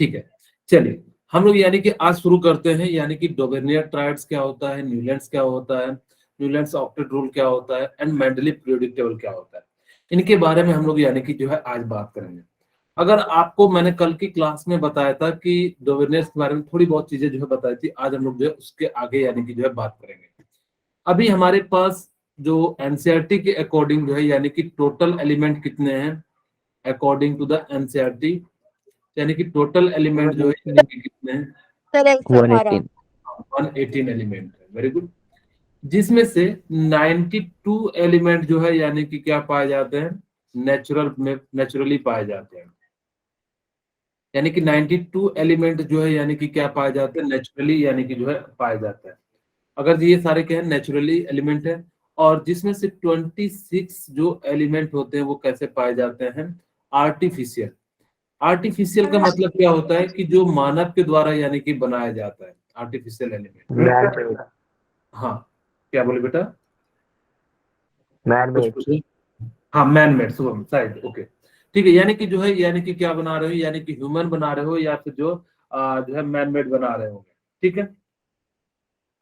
ठीक है, चलिए हम लोग यानी कि आज शुरू करते हैं, यानी कि डोबेर्नियर ट्रायड्स क्या होता है, न्यूलैंड्स क्या होता है, न्यूलैंड्स ऑक्टेट रूल क्या होता है एंड मेंडली पीरियोडिक टेबल क्या होता है, इनके बारे में हम लोग यानी कि जो है आज बात करेंगे। अगर आपको मैंने कल की क्लास में बताया था कि डोबेर्नियर्स के बारे में थोड़ी बहुत चीजें जो है बताई थी, आज हम लोग जो है उसके आगे यानी कि जो है बात करेंगे। अभी हमारे पास जो एनसीईआरटी के अकॉर्डिंग जो है यानी कि टोटल एलिमेंट कितने हैं, अकॉर्डिंग टू द एनसीईआरटी, यानी कि टोटल एलिमेंट जो है यानी कि कितने हैं, सर 118। 118 एलिमेंट है। Very good. जिसमें से 92 एलिमेंट जो है यानी कि क्या पाए जाते हैं, नेचुरली पाए जाते हैं। यानी कि 92 एलिमेंट जो है यानी कि क्या पाए जाते हैं, नेचुरली यानी कि जो है पाए जाते हैं। अगर ये सारे क्या है, नेचुरली एलिमेंट है। और जिसमें से 26 जो एलिमेंट होते हैं वो कैसे पाए जाते हैं, आर्टिफिशियल। आर्टिफिशियल का मतलब क्या होता है कि जो मानव के द्वारा यानी कि बनाया जाता है, आर्टिफिशियल एलिमेंट। हाँ, क्या बोले बेटा, मैन कुछ मेड। पूछे? हाँ, मैन मेड, शुभम शायद, ओके ठीक है। यानी कि जो है यानी कि क्या बना रहे हो, यानी कि ह्यूमन बना रहे हो या फिर जो है मैन मेड बना रहे होंगे, ठीक है,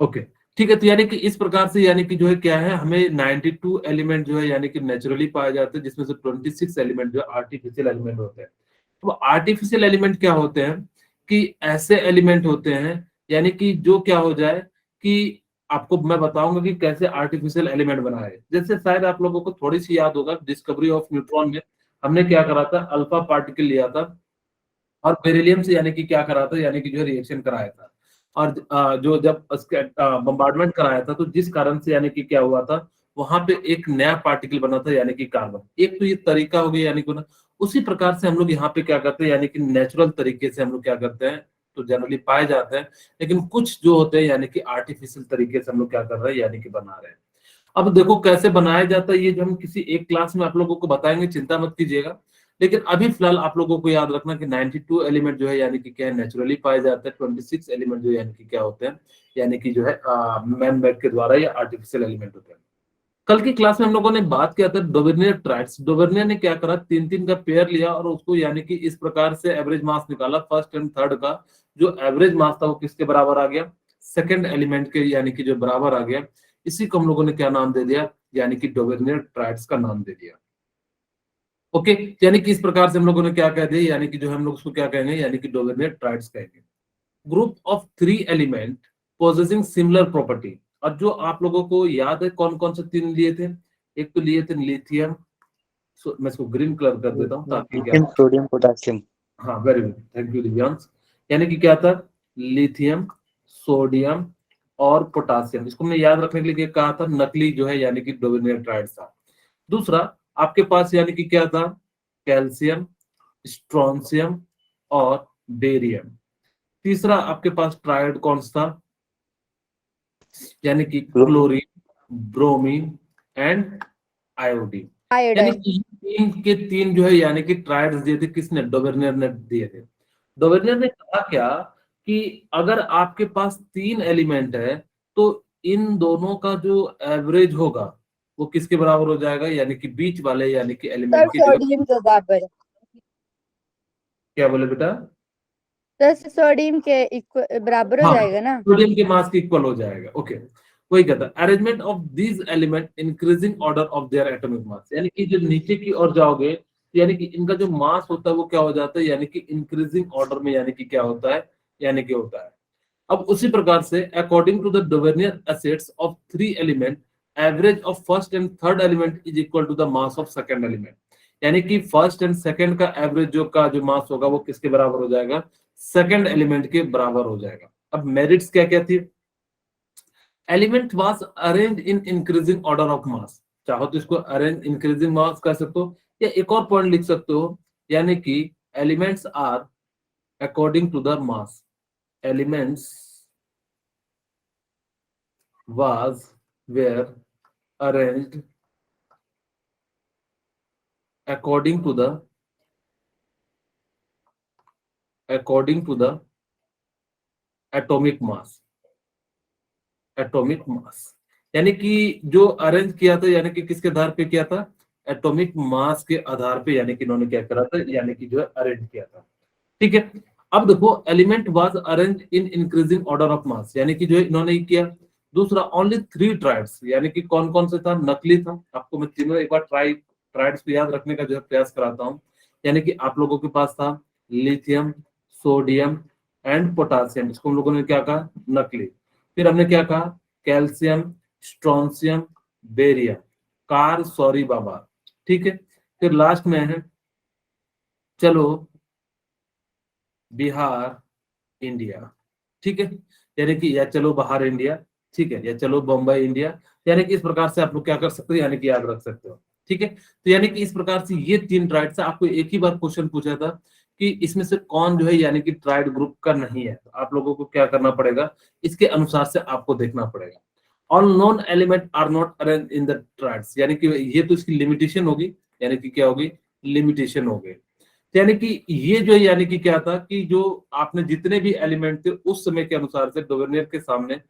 ओके ठीक है। तो यानी कि इस प्रकार से यानी कि जो है क्या है, हमें 92 एलिमेंट जो है यानी कि नेचुरली पाए जाते हैं, जिसमें से 26 एलिमेंट जो आर्टिफिशियल एलिमेंट होते हैं। तो आर्टिफिशियल एलिमेंट क्या होते हैं कि ऐसे एलिमेंट होते हैं यानी कि जो क्या हो जाए कि आपको मैं बताऊंगा कि कैसे आर्टिफिशियल एलिमेंट बनाए। जैसे शायद आप लोगों को थोड़ी सी याद होगा, डिस्कवरी ऑफ न्यूट्रॉन में हमने क्या करा था, अल्फा पार्टिकल लिया था और बेरिलियम से यानी कि क्या करा था, यानी कि जो रिएक्शन कराया था। और जो जब उसके बम्बार्डमेंट कराया था तो जिस कारण से यानी कि क्या हुआ था, वहां पे एक नया पार्टिकल बना था यानी कि कार्बन। एक तो ये तरीका हो गया यानी कि ना, उसी प्रकार से हम लोग यहाँ पे क्या करते हैं, यानी कि नेचुरल तरीके से हम लोग क्या करते हैं, तो जनरली पाए जाते हैं। लेकिन कुछ जो होते हैं यानी कि आर्टिफिशियल तरीके से हम लोग क्या कर रहे हैं, यानी कि बना रहे हैं। अब देखो कैसे बनाया जाता है, ये जो हम किसी एक क्लास में आप लोगों को बताएंगे, चिंता मत कीजिएगा। लेकिन अभी फिलहाल आप लोगों को याद रखना कि 92 एलिमेंट जो है यानी कि क्या है, नेचुरली पाए जाते हैं। 26 एलिमेंट जो यानी कि क्या होते हैं, यानी कि जो है मैन मेड के द्वारा या आर्टिफिशियल एलिमेंट होते हैं। कल की क्लास में हम लोगों ने बात किया था डोबेर्नियर ट्राइड्स। डोबेर्नियर ने क्या करा, 3-3 का पेयर लिया और उसको यानी कि इस प्रकार से एवरेज मास निकाला। फर्स्ट एंड थर्ड का जो एवरेज मास था वो किसके बराबर आ गया, सेकंड एलिमेंट के यानी कि जो बराबर आ गया। इसी को हम लोगों ने क्या नाम दे दिया, यानी कि डोबेर्नियर ट्राइड्स का नाम दे दिया। ओके, यानी कि इस प्रकार से हम लोगों ने क्या कह दिया, यानी कि जो हम लोग उसको क्या कहेंगे, यानी कि डोबेर्नियर ट्राइड्स कहेंगे। Group of 3 element possessing similar property. और जो आप लोगों को याद है कौन कौन से 3 लिए थे, एक तो लिए थे लिथियम, मैं इसको ग्रीन कलर कर देता हूँ ताकि क्या, सोडियम पोटेशियम। हाँ very good, thank you Divyansh. यानी कि क्या था, लिथियम, सोडियम और पोटासियम। इसको हमने याद रखने के लिए कहा था, नकली जो है यानी कि डोबेर्नियर ट्राइड्स था। दूसरा आपके पास यानी कि क्या था, कैल्शियम, स्ट्रोंशियम और बेरियम। तीसरा आपके पास ट्रायड कौन सा था, यानी कि क्लोरीन, ब्रोमीन एंड आयोडीन। यानी कि तीन के तीन जो है यानी कि ट्रायड्स दिए थे, किसने, डोबेर्नियर ने दिए थे। डोबेर्नियर ने कहा क्या कि अगर आपके पास 3 एलिमेंट है तो इन दोनों का जो एवरेज होगा वो किसके बराबर हो जाएगा, यानी कि बीच वाले यानी कि एलिमेंट की जो, सोडियम के बराबर। क्या बोले बेटा, सोडियम के बराबर हो हाँ, जाएगा ना। सोडियम के मास के इक्वल हो जाएगा। ओके, वही कहता है arrangement of these element increasing order of their atomic mass. यानी कि जो नीचे की ओर जाओगे यानी कि इनका जो मास होता है वो क्या हो जाता है, यानी कि इंक्रीजिंग ऑर्डर में यानी कि क्या होता है, यानी कि होता है। अब उसी प्रकार से according to the Dobereiner acids of 3 element, average of first and third element is equal to the mass of second element. यानी कि फर्स्ट एंड सेकंड का एवरेज जो मास होगा वो किसके बराबर हो जाएगा, सेकंड एलिमेंट के बराबर हो जाएगा। अब मेरिट्स क्या क्या थी, element was arrange in increasing order of mass. चाहो तो इसको अरेंज इंक्रीजिंग मास कर सकते हो, या एक और पॉइंट लिख सकते हो, यानी कि elements are according to the mass, elements were arranged according to the atomic mass, यानी कि जो अरेंज किया था यानी कि किसके आधार पे किया था, एटॉमिक मास के आधार पे, यानी कि इन्होंने क्या करा था, यानी कि जो है अरेंज किया था। ठीक है, अब देखो element was arrange in increasing order of mass, यानी कि जो है इन्होंने ये किया। दूसरा ओनली 3 ट्राइड्स, यानी कि कौन कौन से था, नकली था। आपको मैं तीनों एक बार ट्राइड्स को याद रखने का जो है प्रयास कराता हूँ। यानी कि आप लोगों के पास था लिथियम, सोडियम एंड पोटासियम, इसको हम लोगों ने क्या कहा, नकली। फिर हमने क्या कहा, कैल्शियम, स्ट्रोंसियम, बेरियम, कार सॉरी बाबा, ठीक है। फिर लास्ट में है चलो बिहार इंडिया, ठीक है। यानी कि या चलो बाहर इंडिया, ठीक है, या चलो बम्बई इंडिया। यानी कि इस प्रकार से आप लोग क्या कर सकते हो, यानी कि याद रख सकते हो, ठीक है। तो यानी कि इस प्रकार से ये 3 ट्राइड से आपको एक ही बार क्वेश्चन पूछा था कि इसमें से कौन जो है यानी कि ट्राइड ग्रुप का नहीं है। तो आप लोगों को क्या करना पड़ेगा, इसके अनुसार से आपको देखना पड़ेगा। All non element are not arrange in the triads, यानी कि ये तो इसकी लिमिटेशन होगी, यानी कि क्या होगी, लिमिटेशन हो गई। यानी कि ये जो है यानी कि क्या था कि जो आपने जितने भी एलिमेंट थे उस समय के अनुसार से गवर्नर के सामने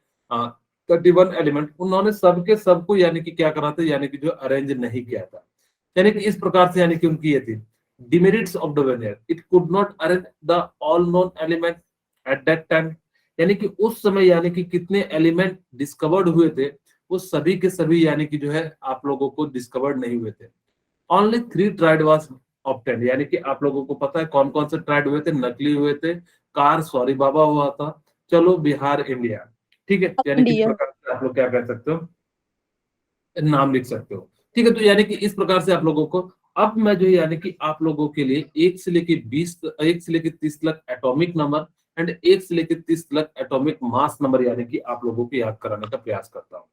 31 एलिमेंट, उन्होंने सबके सबको यानी कि क्या करा था, यानी कि जो अरेंज नहीं किया था। यानी कि इस प्रकार से यानी कि उनकी ये थी demerits of governor, it could not arrange the all known element at that time. यानी कि उस समय यानी कि कितने एलिमेंट डिस्कवर्ड हुए थे, वो सभी के सभी यानी कि जो है आप लोगों को डिस्कवर्ड नहीं हुए थे। ओनली 3 ट्राइड वाज ऑब्टेन्ड, यानी कि आप लोगों को पता है कौन कौन से ट्राइड हुए थे, नकली हुए थे, कार सॉरी बाबा हुआ था, चलो बिहार इंडिया, ठीक है। यानी कि इस इंडिया। प्रकार से आप लोग क्या कर सकते हो, नाम लिख सकते हो, ठीक है। तो यानी कि इस प्रकार से आप लोगों को, अब मैं जो है यानी कि आप लोगों के लिए 1 से लेके 30 तक एटॉमिक नंबर एंड 1 से लेके 30 तक एटॉमिक मास नंबर यानी कि आप लोगों को याद कराने का प्रयास करता हूँ,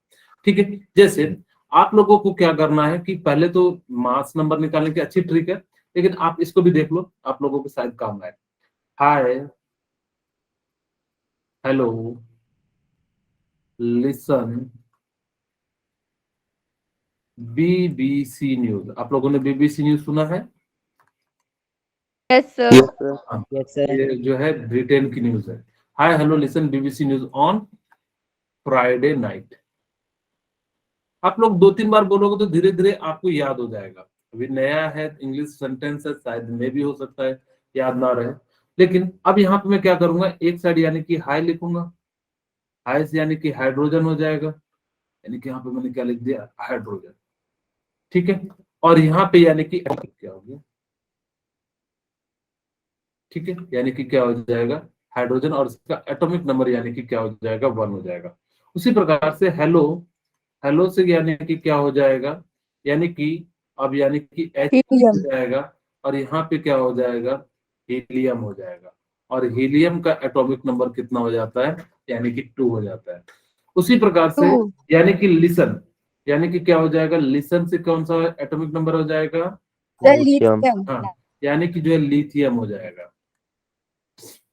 ठीक है। जैसे आप लोगों को क्या करना है कि पहले तो मास नंबर निकालने की अच्छी ट्रिक है, लेकिन आप इसको भी देख लो, आप लोगों को शायद काम आए। हाय, हेलो, लिसन, बीबीसी न्यूज। आप लोगों ने बीबीसी न्यूज सुना है? Yes sir. Yes, sir. हाँ, Yes, sir. ये जो है ब्रिटेन की न्यूज है। Hi hello listen BBC news on Friday night. आप लोग 2-3 बार बोलोगे तो धीरे धीरे आपको याद हो जाएगा। अभी नया है, इंग्लिश सेंटेंस है, शायद में भी हो सकता है याद ना रहे। लेकिन अब यहाँ पे मैं क्या करूंगा, एक साइड यानी कि हाई लिखूंगा, हाई से यानी कि हाइड्रोजन हो जाएगा, यानी कि यहाँ पे मैंने क्या लिख दिया, हाइड्रोजन, ठीक है। और यहाँ पे यानी कि क्या हो गया, ठीक है, यानी कि क्या हो जाएगा, हाइड्रोजन, और इसका एटॉमिक नंबर यानी कि क्या हो जाएगा, 1 हो जाएगा। उसी प्रकार से हेलो, हेलो से यानी कि क्या हो जाएगा, यानी कि अब यानी कि H हो हीलियम। जाएगा, और यहाँ पे क्या हो जाएगा, हीलियम हो जाएगा। और हीलियम का एटॉमिक नंबर कितना हो जाता है, यानी कि 2 हो जाता है। उसी प्रकार से 2। यानी कि लिसन, यानी कि क्या हो जाएगा, लिसन से कौन सा एटॉमिक नंबर हो जाएगा, सर Lithium. लिथियम। हाँ, यानी कि जो है लिथियम हो जाएगा,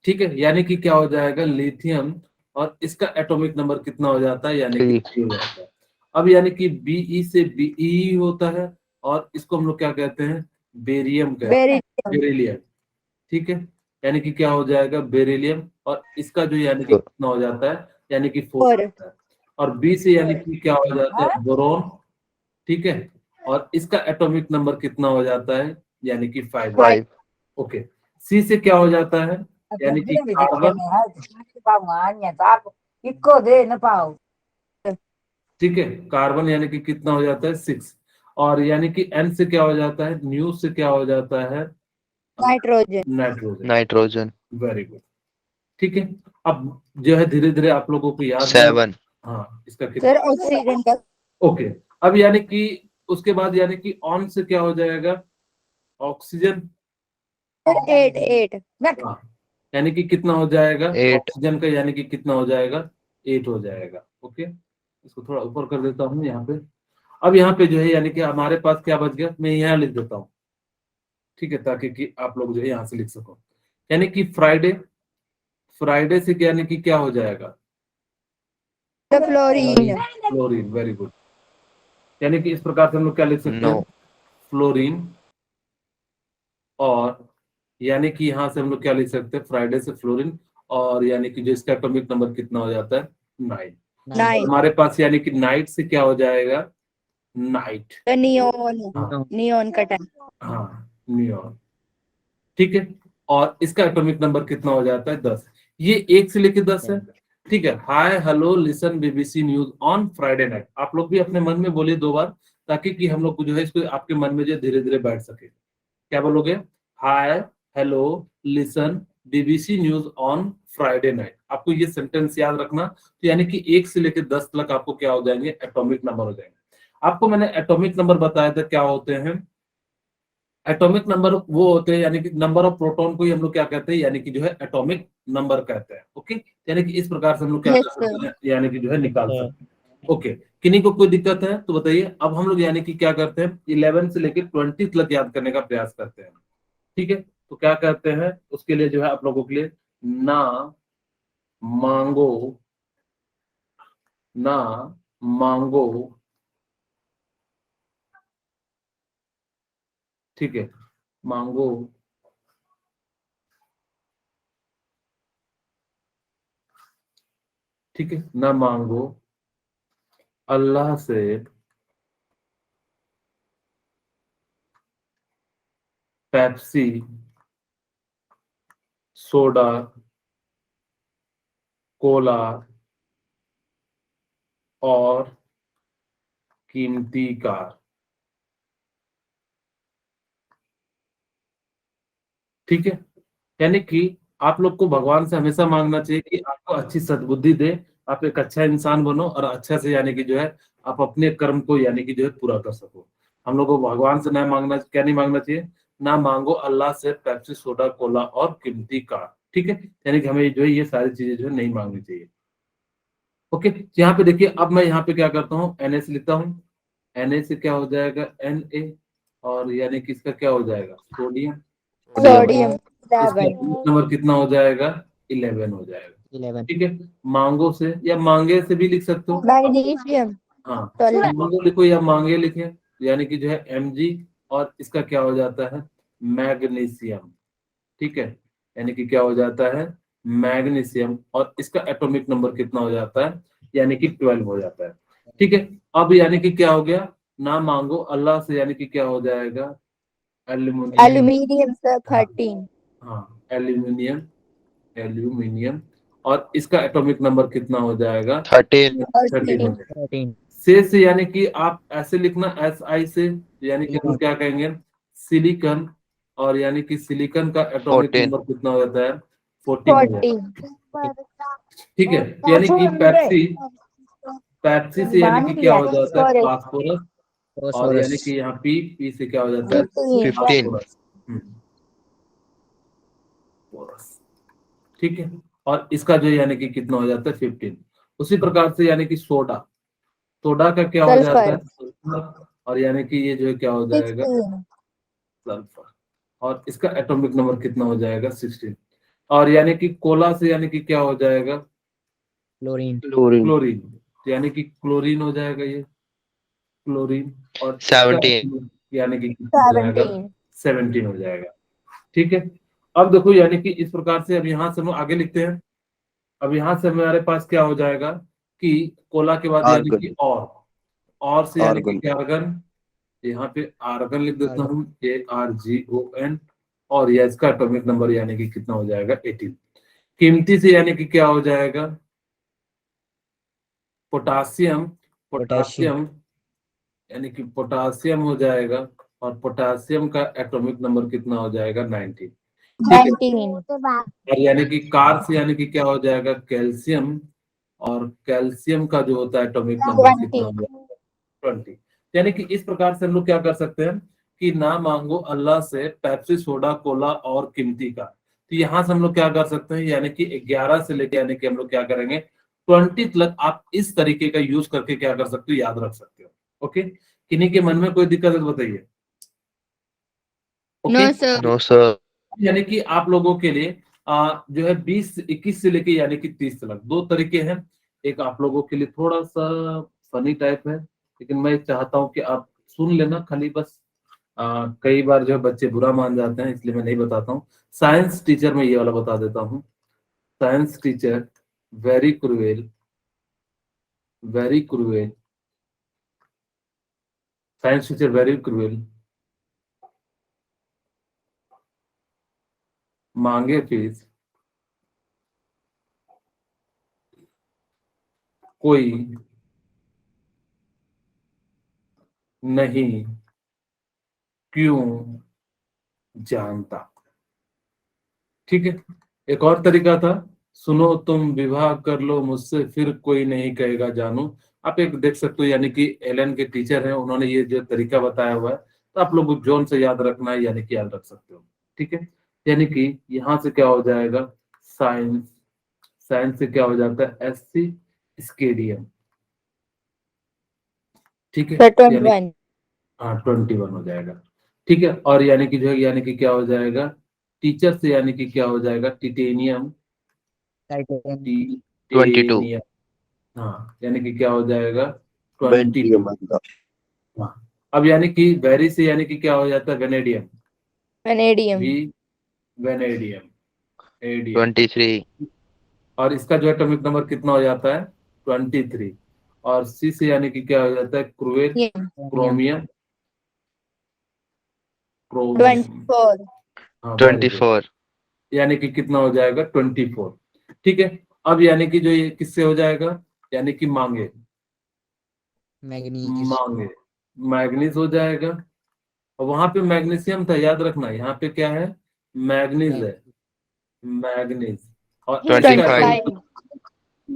ठीक है। यानी कि क्या हो जाएगा, लिथियम, और इसका एटॉमिक नंबर कितना हो जाता है, यानी कि 3. 3 हो जाता है। अब यानी कि बीई से बीई होता है, और इसको हम लोग क्या कहते हैं, बेरियम कहते हैं, बेरिलियम। बेरिलियम, ठीक है। यानी कि क्या हो जाएगा, बेरिलियम, और इसका जो यानी कि कितना हो जाता है, यानी कि 4 हो 4। जाता है। और बी से यानी कि क्या हो जाता है, बोरॉन, ठीक है। और इसका एटॉमिक नंबर कितना हो जाता है, यानी कि 5 हो जाता 5. है। ओके, सी से क्या हो जाता है, यानी कि कार्बन, ठीक है, कार्बन यानी कि कितना हो जाता है, 6। और यानी कि एन से क्या हो जाता है, न्यू से क्या हो जाता है, nitrogen. Nitrogen. Nitrogen. Very good, ठीक है। अब जो है धीरे धीरे आप लोगों को याद भी, 7. हाँ, इसका सर कितना, ऑक्सीजन का। ओके। अब यानी कि उसके बाद यानी कि ऑन से क्या हो जाएगा, ऑक्सीजन, सर 8। हाँ, यानी कि कितना हो जाएगा, 8. ऑक्सीजन का यानी कि कितना हो जाएगा, 8 हो जाएगा। ओके, इसको थोड़ा ऊपर कर देता हूँ यहाँ पे। अब यहाँ पे जो है यानी कि हमारे पास क्या बच गया, मैं यहाँ लिख देता हूँ, ठीक है, ताकि कि आप लोग जो है यहाँ से लिख सको। यानी कि फ्राइडे, फ्राइडे से यानी कि क्या हो जाएगा, फ्लोरीन। Fluorine, very good. यानी कि इस प्रकार से हम लोग क्या लिख सकते हैं, No. फ्लोरीन। और यानी कि यहाँ से हम लोग क्या लिख सकते हैं, फ्राइडे से फ्लोरीन, और यानी कि जो इसका एटॉमिक नंबर कितना हो जाता है, 9। 9। हमारे पास यानी कि नाइट से क्या हो जाएगा, नाइट, नियोन। हाँ, नियोन का टाइम। हाँ, नियॉन, ठीक है। और इसका एटॉमिक नंबर कितना हो जाता है 10। ये 1 से लेके 10 है, ठीक है। Hi hello listen BBC news on Friday night, आप लोग भी अपने मन में बोलिए 2 बार, ताकि कि हम लोग को जो है इसको आपके मन में जो धीरे धीरे बैठ सके। क्या बोलोगे? Hi hello listen BBC news on Friday night. आपको ये सेंटेंस याद रखना, तो यानी कि 1 से लेकर 10 तक आपको क्या हो जाएंगे, एटॉमिक नंबर हो जाएंगे। आपको मैंने एटॉमिक नंबर बताया था क्या होते हैं। एटॉमिक नंबर वो होते हैं यानी कि नंबर ऑफ प्रोटॉन को ही हम लोग क्या कहते हैं, यानी कि जो है एटॉमिक नंबर कहते हैं। ओके, यानी कि इस प्रकार से हम लोग क्या Yes, कर sir. सकते हैं, यानी कि जो है निकाल सर सकते हैं। ओके, किन्हीं को कोई दिक्कत है तो बताइए। अब हम लोग यानी कि क्या करते हैं, 11 से लेकर 20 तक याद करने का प्रयास करते हैं। ठीक है, तो क्या कहते हैं उसके लिए जो है आप लोगों के लिए, ना मांगो, ना मांगो, ठीक है, मांगो ठीक है, ना मांगो अल्लाह से पेप्सी, सोडा, कोला और कीमती कार। ठीक है, यानी कि आप लोग को भगवान से हमेशा मांगना चाहिए कि आपको अच्छी सद्बुद्धि दे, आप एक अच्छा इंसान बनो और अच्छा से यानी कि जो है आप अपने कर्म को यानी कि जो है पूरा कर सको। हम लोग को भगवान से ना मांगना, क्या नहीं मांगना चाहिए, ना मांगो अल्लाह से पेप्सी, सोडा, कोला और कीमती कार। ठीक है, यानी कि हमें जो है ये सारी चीजें जो है नहीं मांगनी चाहिए। ओके, यहाँ पे देखिए, अब मैं यहाँ पे क्या करता हूँ, Na से लिखता हूँ। Na से क्या हो जाएगा, Na, और यानी कि इसका क्या हो जाएगा, सोडियम। Sodium. इसका 11. नंबर कितना हो जाएगा, 11 हो जाएगा। 11 ठीक है, मांगो से या मांगे से भी लिख सकते हो। Magnesium. हाँ, 12. मांगो लिखो या मांगे लिखे, यानी कि जो है Mg, और इसका क्या हो जाता है, मैग्नीशियम। ठीक है, यानी कि क्या हो जाता है, मैग्नीशियम, और इसका एटॉमिक नंबर कितना हो जाता है, यानी कि 12 हो जाता है। ठीक है, अब यानी कि क्या हो गया, ना मांगो अल्लाह से, यानी कि क्या हो जाएगा, एल्यूमिनियम। Aluminium, sir. हाँ 13. हाँ, एल्यूमिनियम, एल्यूमिनियम, और इसका एटॉमिक नंबर कितना हो जाएगा, 13 13 हो 13. जाएगा। 13 से यानी कि आप ऐसे लिखना, SI से, यानी कि हम क्या कहेंगे, सिलिकन, और यानी कि सिलिकन का एटॉमिक 14 नंबर कितना हो जाता है, 14 हो जाता है। 14. ठीक है, यानी कि पेप्सी, पेप्सी से यानी कि क्या हो जाता है, Phosphorus. फास्फोरस, और phosphorus यानी कि यहाँ पी से क्या हो जाता है, 15. 15 फास्फोरस। फास्फोरस। ठीक है, और इसका जो यानी कि कितना हो जाता है, 15। उसी प्रकार से यानी कि सोडा, सोडा का क्या हो जाता है, Sulfur. सल्फर, और यानी कि ये जो है क्या हो जाएगा, 16. सल्फर, और इसका एटॉमिक नंबर कितना हो जाएगा, 16। और यानी कि कोला से यानी कि क्या हो जाएगा, chlorine क्लोरीन क्लोरीन, तो यानी कि क्लोरीन हो जाएगा ये, क्लोरीन, और इसका 17 यानी कि कितना हो जाएगा, 17. 17 हो जाएगा। ठीक है, अब देखो यानी कि इस प्रकार से अब यहाँ से हम लोग आगे लिखते हैं। अब यहाँ से हमारे पास क्या हो जाएगा कि कोला के बाद यानी आर्गन कि और से यानी कि आर्गन क्या, आर्गन, यहाँ पे आर्गन लिख देता argon हूँ, ARGON, और यह इसका एटॉमिक नंबर यानी कि कितना हो जाएगा, 18। कीमती से यानी कि क्या हो जाएगा, पोटासियम, potassium पोटासियम, यानी कि पोटासियम हो जाएगा, और पोटासियम का एटॉमिक नंबर कितना हो जाएगा, 19। ठीक है, 19. और यानी कि कार से यानी कि क्या हो जाएगा, कैल्शियम, और कैल्शियम का जो होता है एटॉमिक नंबर कितना 20. हो जाएगा, 20। यानी कि इस प्रकार से हम लोग क्या कर सकते हैं कि ना मांगो अल्लाह से पेप्सी, सोडा, कोला और कीमती का, तो यहाँ से हम लोग क्या कर सकते हैं, यानी कि 11 से लेके यानी कि हम लोग क्या करेंगे, 20 तक आप इस तरीके का यूज करके क्या कर सकते हो, याद रख सकते हो। ओके, किन्हीं के मन में कोई दिक्कत है तो बताइए। Okay, No, sir. No sir यानी कि आप लोगों के लिए जो है 21 से लेके यानी कि 30 तक दो तरीके हैं। एक आप लोगों के लिए थोड़ा सा फनी टाइप है, लेकिन मैं चाहता हूं कि आप सुन लेना खाली बस। कई बार जो है बच्चे बुरा मान जाते हैं, इसलिए मैं नहीं बताता हूँ। साइंस टीचर में ये वाला बता देता हूँ। Science teacher very cruel, very cruel, science teacher very cruel, मांगे फीस कोई नहीं क्यों जानता। ठीक है, एक और तरीका था, सुनो तुम विवाह कर लो मुझसे फिर कोई नहीं कहेगा जानू। आप एक देख सकते हो, यानी कि एलन के टीचर हैं, उन्होंने ये जो तरीका बताया हुआ है, तो आप लोग जोन से याद रखना है, यानी कि याद रख सकते हो। ठीक है, यानी कि यहां से क्या हो जाएगा, साइंस, साइंस से क्या हो जाता है, एससी स्केडियम। ठीक है, Sir, यानी 21. हाँ 21 हो जाएगा। ठीक है, और यानी कि जो है, यानी कि क्या हो जाएगा, टीचर से यानी कि क्या हो जाएगा, टिटेनियम, Titanium. 22 टिटेनियम। हाँ, यानी कि क्या हो जाएगा, 22। बेंटियम बनता। हाँ, अब यानी कि वेरी से यानी कि क्या हो जाता है, वेनेडियम, Vanadium. वी, वेनेडियम, एडियम। 23 और इसका जो एटॉमिक नंबर कितना हो जाता है, 23। और सी से यानी कि क्या हो जाता है, क्रोएट, Yeah. Chromium, chromium. 24. हाँ वेरी गुड, 24 यानी कि कितना हो जाएगा, 24। ठीक है, अब यानी कि जो ये किससे हो जाएगा, यानी कि मांगे, Manganese. मांगे, मैग्नीज हो जाएगा। और वहां पे मैग्नीशियम था, याद रखना, यहाँ पे क्या है, मैग्नीज है, मैग्नीज। और इसका 25 एटॉमिक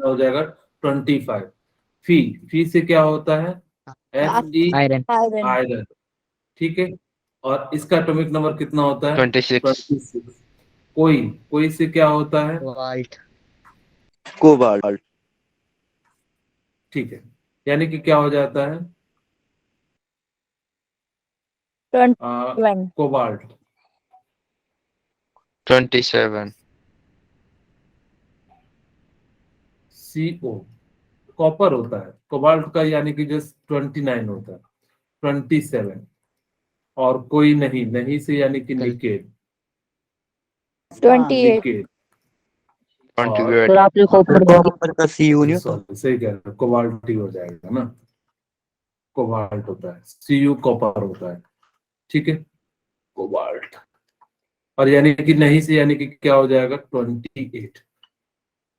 हो जाएगा 25। फी, फी से क्या होता है, F E, Iron. Iron. Iron. ठीक है, और इसका एटॉमिक नंबर कितना होता है, 26 26। कोई, कोई से क्या होता है, Cobalt. कोबाल्ट। ठीक है, यानी कि क्या हो जाता है, 21. कोबाल्ट। 27 CO, कॉपर होता है, कोबाल्ट का यानी कि जो 29 होता है, 27। और कोई नहीं, नहीं से यानी कि कल- निकेल, 28. निकेल। और 28 सर आपने कॉपर का सीयू नहीं होता। सॉरी, सही कह रहे हो, कोबाल्ट ही हो जाएगा ना, कोबाल्ट होता है, सीयू कॉपर होता है। ठीक है, कोबाल्ट। और यानी कि नहीं से यानी कि क्या हो जाएगा, 28।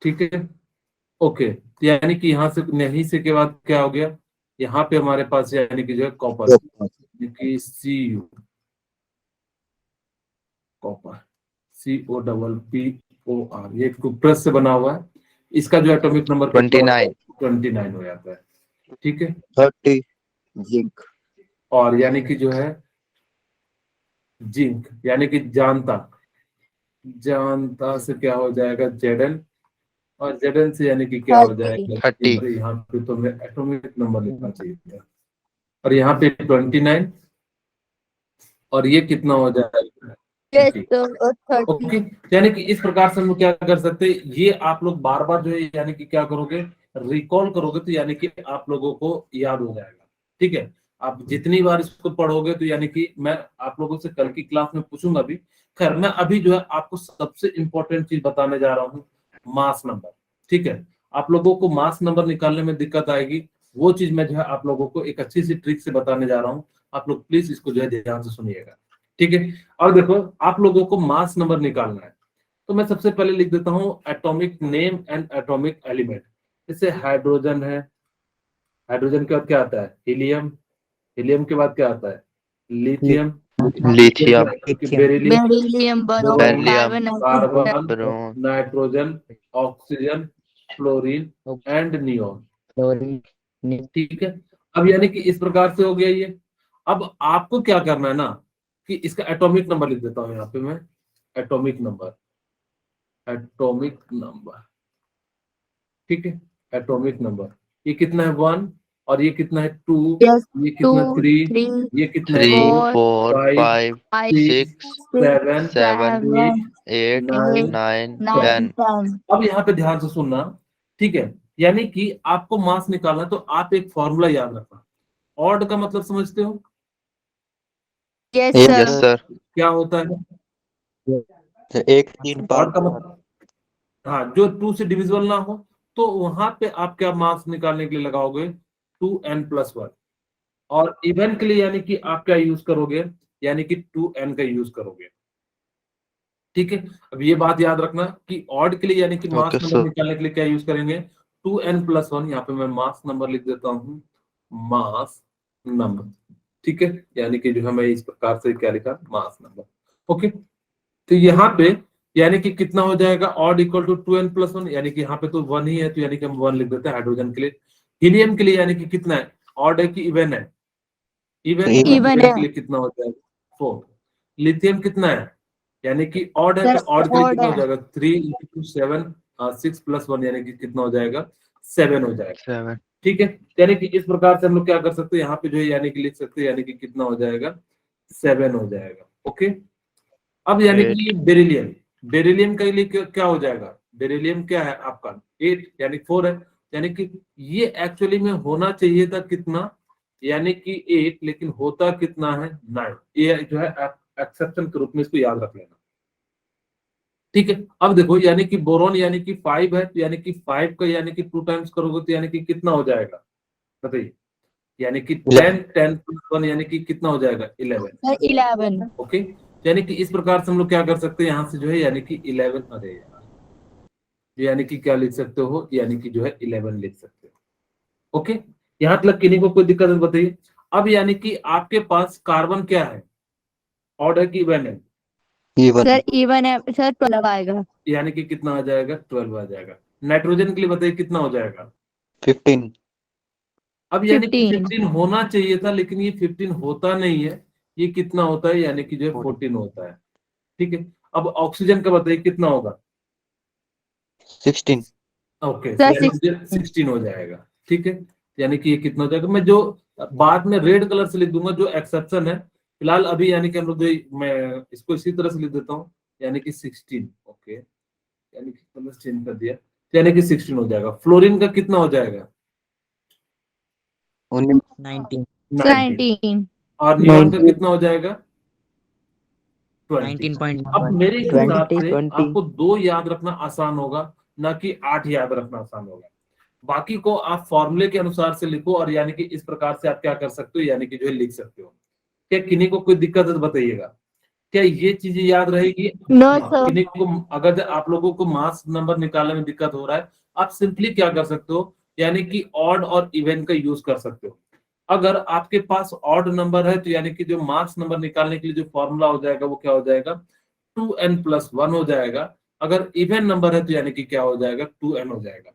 ठीक है, ओके, तो यानी कि यहाँ से नहीं से के बाद क्या हो गया, यहाँ पे हमारे पास यानी कि जो है कॉपर, यानी कि CU, कॉपर, COPPOR, ये प्लस से बना हुआ है। इसका जो एटॉमिक नंबर 29 29 हो जाता है। ठीक है, 30 जिंक। और यानी कि जो है जिंक, यानी कि जानता, जानता से क्या हो जाएगा, जेडन। और जेडन से यानी कि क्या हो 30. जाएगा, 30 अरे यहाँ पे तो मैं एटॉमिक नंबर लिखना चाहिए था। और यहाँ पे 29, और ये कितना हो जाएगा, Yes, 30। sir. 30. ओके, यानी कि इस प्रकार से हम लोग क्या कर सकते हैं, ये आप लोग बार बार जो है यानी कि क्या करोगे, रिकॉल करोगे, तो यानी कि आप लोगों को याद हो जाएगा। ठीक है, आप जितनी बार इसको पढ़ोगे तो यानी कि मैं आप लोगों से कल की क्लास में पूछूंगा भी। खैर, मैं अभी जो है आपको सबसे इंपॉर्टेंट चीज बताने जा रहा हूँ, मास नंबर। ठीक है, आप लोगों को मास नंबर निकालने में दिक्कत आएगी, वो चीज मैं जो है आप लोगों को एक अच्छी सी ट्रिक से बताने जा रहा हूँ। आप लोग प्लीज इसको जो है ध्यान से सुनिएगा। ठीक है, और देखो, आप लोगों को मास नंबर निकालना है, तो मैं सबसे पहले लिख देता हूं atomic name and atomic element. जैसे हाइड्रोजन है, हाइड्रोजन के बाद क्या आता है, हीलियम, हीलियम के बाद क्या आता है, lithium, lithium beryllium, Beryllium, boron, beryllium carbon, carbon, boron nitrogen, oxygen, fluorine and neon. Fluorine. ठीक है, अब यानी कि इस प्रकार से हो गया ये। अब आपको क्या करना है ना, कि इसका एटॉमिक नंबर लिख देता हूं यहाँ पे मैं, एटॉमिक नंबर, एटॉमिक नंबर। ठीक है, एटॉमिक नंबर, ये कितना है 1, और ये कितना है 2, Yes, ये कितना 2, 3, 3, ये कितना है 3 4, 4 5, 5 5, 6, 6 7, 7 8, 8 9, 9 9, 10 10. अब यहाँ पे ध्यान से सुनना। ठीक है, यानी कि आपको मास निकालना है, तो आप एक फॉर्मूला याद रखना। ऑड का मतलब समझते हो, Yes, Yes, yes sir. Sir क्या होता है एक 3 ऑड 5 का मतलब, हाँ, जो 2 से डिविजिबल ना हो, तो वहां पे आप क्या मास निकालने के लिए लगाओगे, 2n+1। और इवन के लिए यानी कि आप क्या यूज करोगे, यानी कि 2n का यूज करोगे। ठीक है। अब ये बात याद रखना कि ऑड के लिए यानी कि मास Okay, नंबर sir. निकालने के लिए क्या यूज करेंगे, 2n+1, यहाँ पे मैं मास नंबर लिख देता हूँ, मास नंबर, ठीक है। यानी कि जो है मैं इस प्रकार से क्या लिखा, मास नंबर। ओके, तो यहाँ पे यानी कि कितना हो जाएगा, ऑड इक्वल टू 2n+1, यानी कि यहाँ पे तो 1 ही है, तो यानी कि हम 1 लिख देते हैं हाइड्रोजन के लिए। हीलियम के लिए यानी कि कितना है, ऑड है कि इवन है, इवन Even. Even के है। लिए कितना हो जाएगा, 4। लिथियम कितना है, यानी कि ऑड है, सर तो ऑड के लिए odd कितना हो है। जाएगा, 3 × 7, 6+1 यानी कि कितना हो जाएगा, 7 हो जाएगा, 7. ठीक है। यानी कि इस प्रकार से हम लोग क्या कर सकते हैं, यहाँ पे जो है यानी कि लिख सकते हैं, यानी कि कितना हो जाएगा, 7 हो जाएगा। ओके, अब यानी 8. कि बेरिलियम, बेरिलियम के लिए क्या हो जाएगा, बेरिलियम क्या है आपका 8 यानी 4 है, यानी कि ये एक्चुअली में होना चाहिए था कितना, यानी कि 8, लेकिन होता कितना है, 9। ये जो है एक्सेप्शन के रूप में इसको याद रख लेना, ठीक है। अब देखो यानी कि बोरोन यानी कि 5 है, तो यानी कि 5 का यानी कि 2 टाइम्स करोगे तो यानी कि कितना हो जाएगा, बताइए, यानी कि 10+1 यानी कि कितना हो जाएगा, 11। सर 11। ओके, यानी कि इस प्रकार से हम लोग क्या कर सकते हैं, यहाँ से जो है यानी कि 11, अरे यार, यानी कि क्या लिख सकते हो, यानी कि जो है 11 लिख सकते हो। ओके, यहाँ तक किन्हीं को कोई दिक्कत है बताइए। अब यानी कि आपके पास कार्बन क्या है, ऑड है कि इवन है, Even. सर इवन है, सर 12 आएगा। यानी कि कितना आ जाएगा, 12 आ जाएगा। नाइट्रोजन के लिए बताइए कितना हो जाएगा, 15. अब यानी कि 15। 15 होना चाहिए था, लेकिन ये 15 होता नहीं है, ये कितना होता है, यानी कि जो है 14 होता है, ठीक है। अब ऑक्सीजन का बताइए कितना होगा, 16. ओके, सर यानी कि 16 हो जाएगा, ठीक है। यानी कि ये कितना हो जाएगा, मैं जो बाद में रेड कलर से लिख दूंगा जो एक्सेप्शन है, फिलहाल अभी यानी कि हम लोग मैं इसको इसी तरह से लिख देता हूँ, यानी कि 16, ओके, यानी कि कलर चेंज कर दिया, यानी कि 16 हो जाएगा। फ्लोरीन का कितना हो जाएगा, 19. 19, 19। और नियॉन का कितना हो जाएगा, 20। 19.1. अब मेरे हिसाब 20, से 20. आपको 2 याद रखना आसान होगा, ना कि 8 याद रखना आसान होगा। बाकी को आप फॉर्मूले के अनुसार से लिखो, और यानी कि इस प्रकार से आप क्या कर सकते हो, यानी कि जो है लिख सकते हो। क्या किन्हीं को कोई दिक्कत है तो बताइएगा, क्या ये चीजें याद रहेगी। नो हाँ, सर। किन्हीं को अगर आप लोगों को मास नंबर निकालने में दिक्कत हो रहा है, आप सिंपली क्या कर सकते हो, यानी कि ऑड और इवन का यूज कर सकते हो। अगर आपके पास ऑड नंबर है तो यानी कि जो मास नंबर निकालने के लिए जो फॉर्मूला हो जाएगा वो क्या हो जाएगा, 2n+1 हो जाएगा। अगर इवन नंबर है तो यानी कि क्या हो जाएगा, 2n हो जाएगा।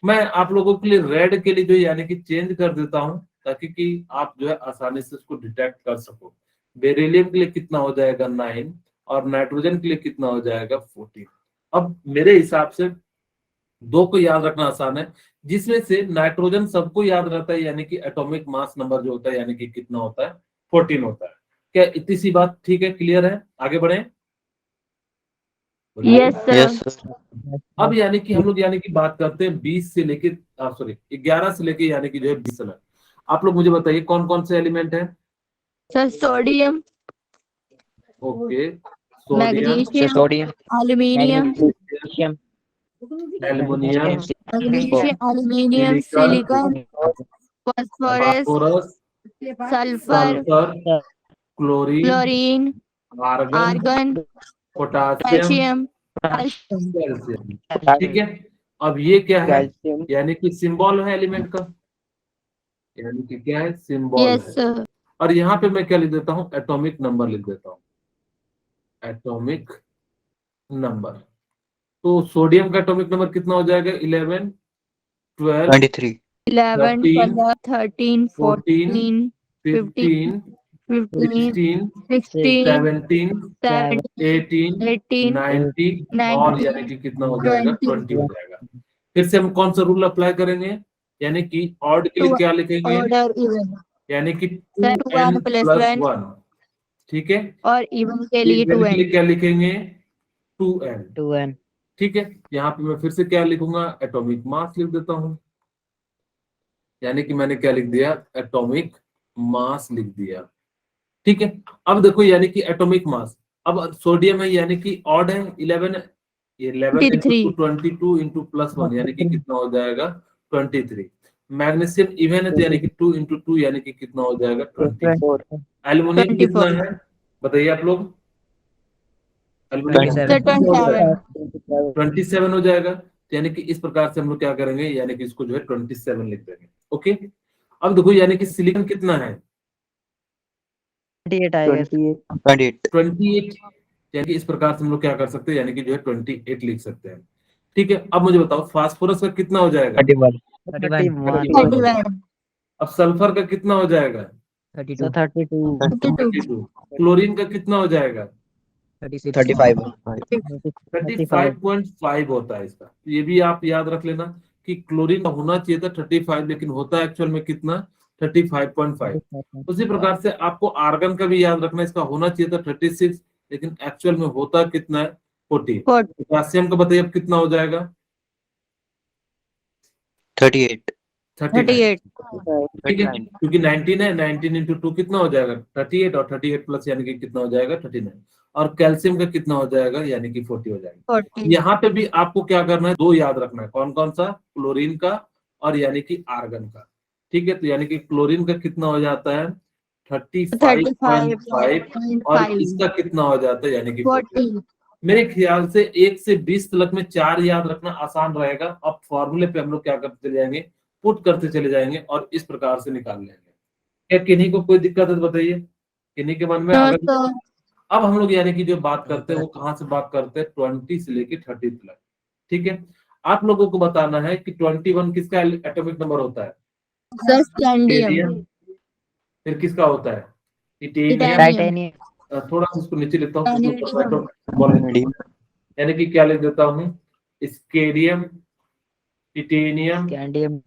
मैं आप लोगों के लिए रेड के लिए जो यानी कि चेंज कर देता हूं, ताकि कि आप जो है आसानी से उसको डिटेक्ट कर सको। बेरिलियम के लिए कितना हो जाएगा, 9, और नाइट्रोजन के लिए कितना हो जाएगा, 14। अब मेरे हिसाब से 2 को याद रखना आसान है, जिसमें से नाइट्रोजन सबको याद रहता है, यानी कि एटॉमिक मास नंबर जो होता है यानी कि कितना होता है, 14 होता है। क्या इतनी सी बात ठीक है, क्लियर है, आगे बढ़े। Yes sir. Yes, sir. अब यानी कि हम लोग यानी कि बात करते हैं 20 से लेके, सॉरी 11 से लेके यानी कि जो है 20 तक। आप लोग मुझे बताइए कौन कौन से एलिमेंट है। Sir sodium, okay, sodium, magnesium, Sodium. Aluminium, Magnesium. Aluminium, magnesium, aluminium, silicon, silicon, phosphorus, phosphorus, sulphur, sulphur, chlorine, chlorine, argon, argon, potassium, calcium. Calcium, ठीक है। अब ये क्या है, Calcium. यानी कि सिंबल है एलिमेंट का, यानी कि क्या है, सिंबल यस है। सर। और यहाँ पे मैं क्या लिख देता हूँ, एटॉमिक नंबर लिख देता हूँ, एटॉमिक नंबर। तो सोडियम का एटॉमिक नंबर कितना हो जाएगा, 11, 12, 23. 11, 13, 12, 13, 14, 14, 15, 15, 15, 16, 16, 17, 17, 18, 18, 19, और 19, यानी कि कितना हो जाएगा, 20, 20 हो जाएगा। फिर से हम कौन सा रूल अप्लाई करेंगे, यानी कि ऑड के लिए टू क्या लिखेंगे, ऑर्डर इवन। यानी कि सर 2n 1 + प्लस 1 1, ठीक है। और इवन के लिए इवन के 2n। लिए क्या लिखेंगे, 2n, 2n. ठीक है। यहाँ पे मैं फिर से क्या लिखूंगा, एटॉमिक मास लिख देता हूँ, यानी कि मैंने क्या लिख दिया, एटॉमिक मास लिख दिया, ठीक है। अब देखो यानी कि एटॉमिक मास, अब सोडियम है यानी कि ऑड है, 11 है, ये 11 × 2 23। 22 × +1 यानी कि कितना हो जाएगा, 23। मैग्नीशियम इवन है तो यानी कि 2 × 2 यानी कि कितना हो जाएगा, 24। 24. एल्युमिनियम कितना 24। है, बताइए आप लोग, 27 हो जाएगा। तो यानी कि इस प्रकार से हम लोग क्या करेंगे, यानी कि इसको जो है 27 लिख देंगे। ओके, अब देखो यानी कि सिलिकॉन कितना है, 28 आएगा। 28 28, यानी कि इस प्रकार से हम लोग क्या कर सकते हैं, यानी कि जो है 28 लिख सकते हैं। ठीक है, अब मुझे बताओ फास्फोरस का कितना हो जाएगा, 31 31 अब सल्फर का कितना हो जाएगा, 32 32 क्लोरीन का कितना हो जाएगा, 35 35.5 होता है इसका। तो ये भी आप याद रख लेना कि क्लोरीन का होना चाहिए था 35, लेकिन होता है एक्चुअल में कितना, 35.5। उसी प्रकार से आपको आर्गन का भी याद रखना, इसका होना चाहिए था 36, लेकिन एक्चुअल में होता कितना है, 40। 40 पोटेशियम का बताइए अब कितना हो जाएगा, 38 39। 38 ठीक है, क्योंकि 19 है, 19 इंटू 2 कितना हो जाएगा, 38, और 38 प्लस यानी कि कितना हो जाएगा, 39। और कैल्शियम का कितना हो जाएगा, यानी कि 40 हो जाएगा। 40 यहाँ पे भी आपको क्या करना है, दो याद रखना है, कौन कौन सा, क्लोरीन का और यानी कि आर्गन का। ठीक है, तो यानी कि क्लोरीन का कितना हो जाता है 35.5, और इसका कितना हो जाता है, यानी कि 40। 40 मेरे ख्याल से 1 से 20 तक में 4 याद रखना आसान रहेगा। अब फॉर्मूले पे हम लोग क्या करते चले जाएंगे, पुट करते चले जाएंगे और इस प्रकार से निकाल लेंगे। क्या किन्हीं को कोई दिक्कत है तो बताइए, किन्हीं के मन में अगर। तो अब हम लोग यानी कि जो बात करते हैं वो कहाँ से बात करते हैं, 20 से लेके 30 तक। ठीक है, आप लोगों को बताना है कि 21 किसका एटॉमिक नंबर होता है, स्कैंडियम फिर किसका होता है, टिटेनियम। टाइटेनियम थोड़ा सा उसको नीचे लिखता हूँ, Vanadium. यानी कि क्या लिख देता हूँ, स्केडियम, टिटेनियम, कैंडियम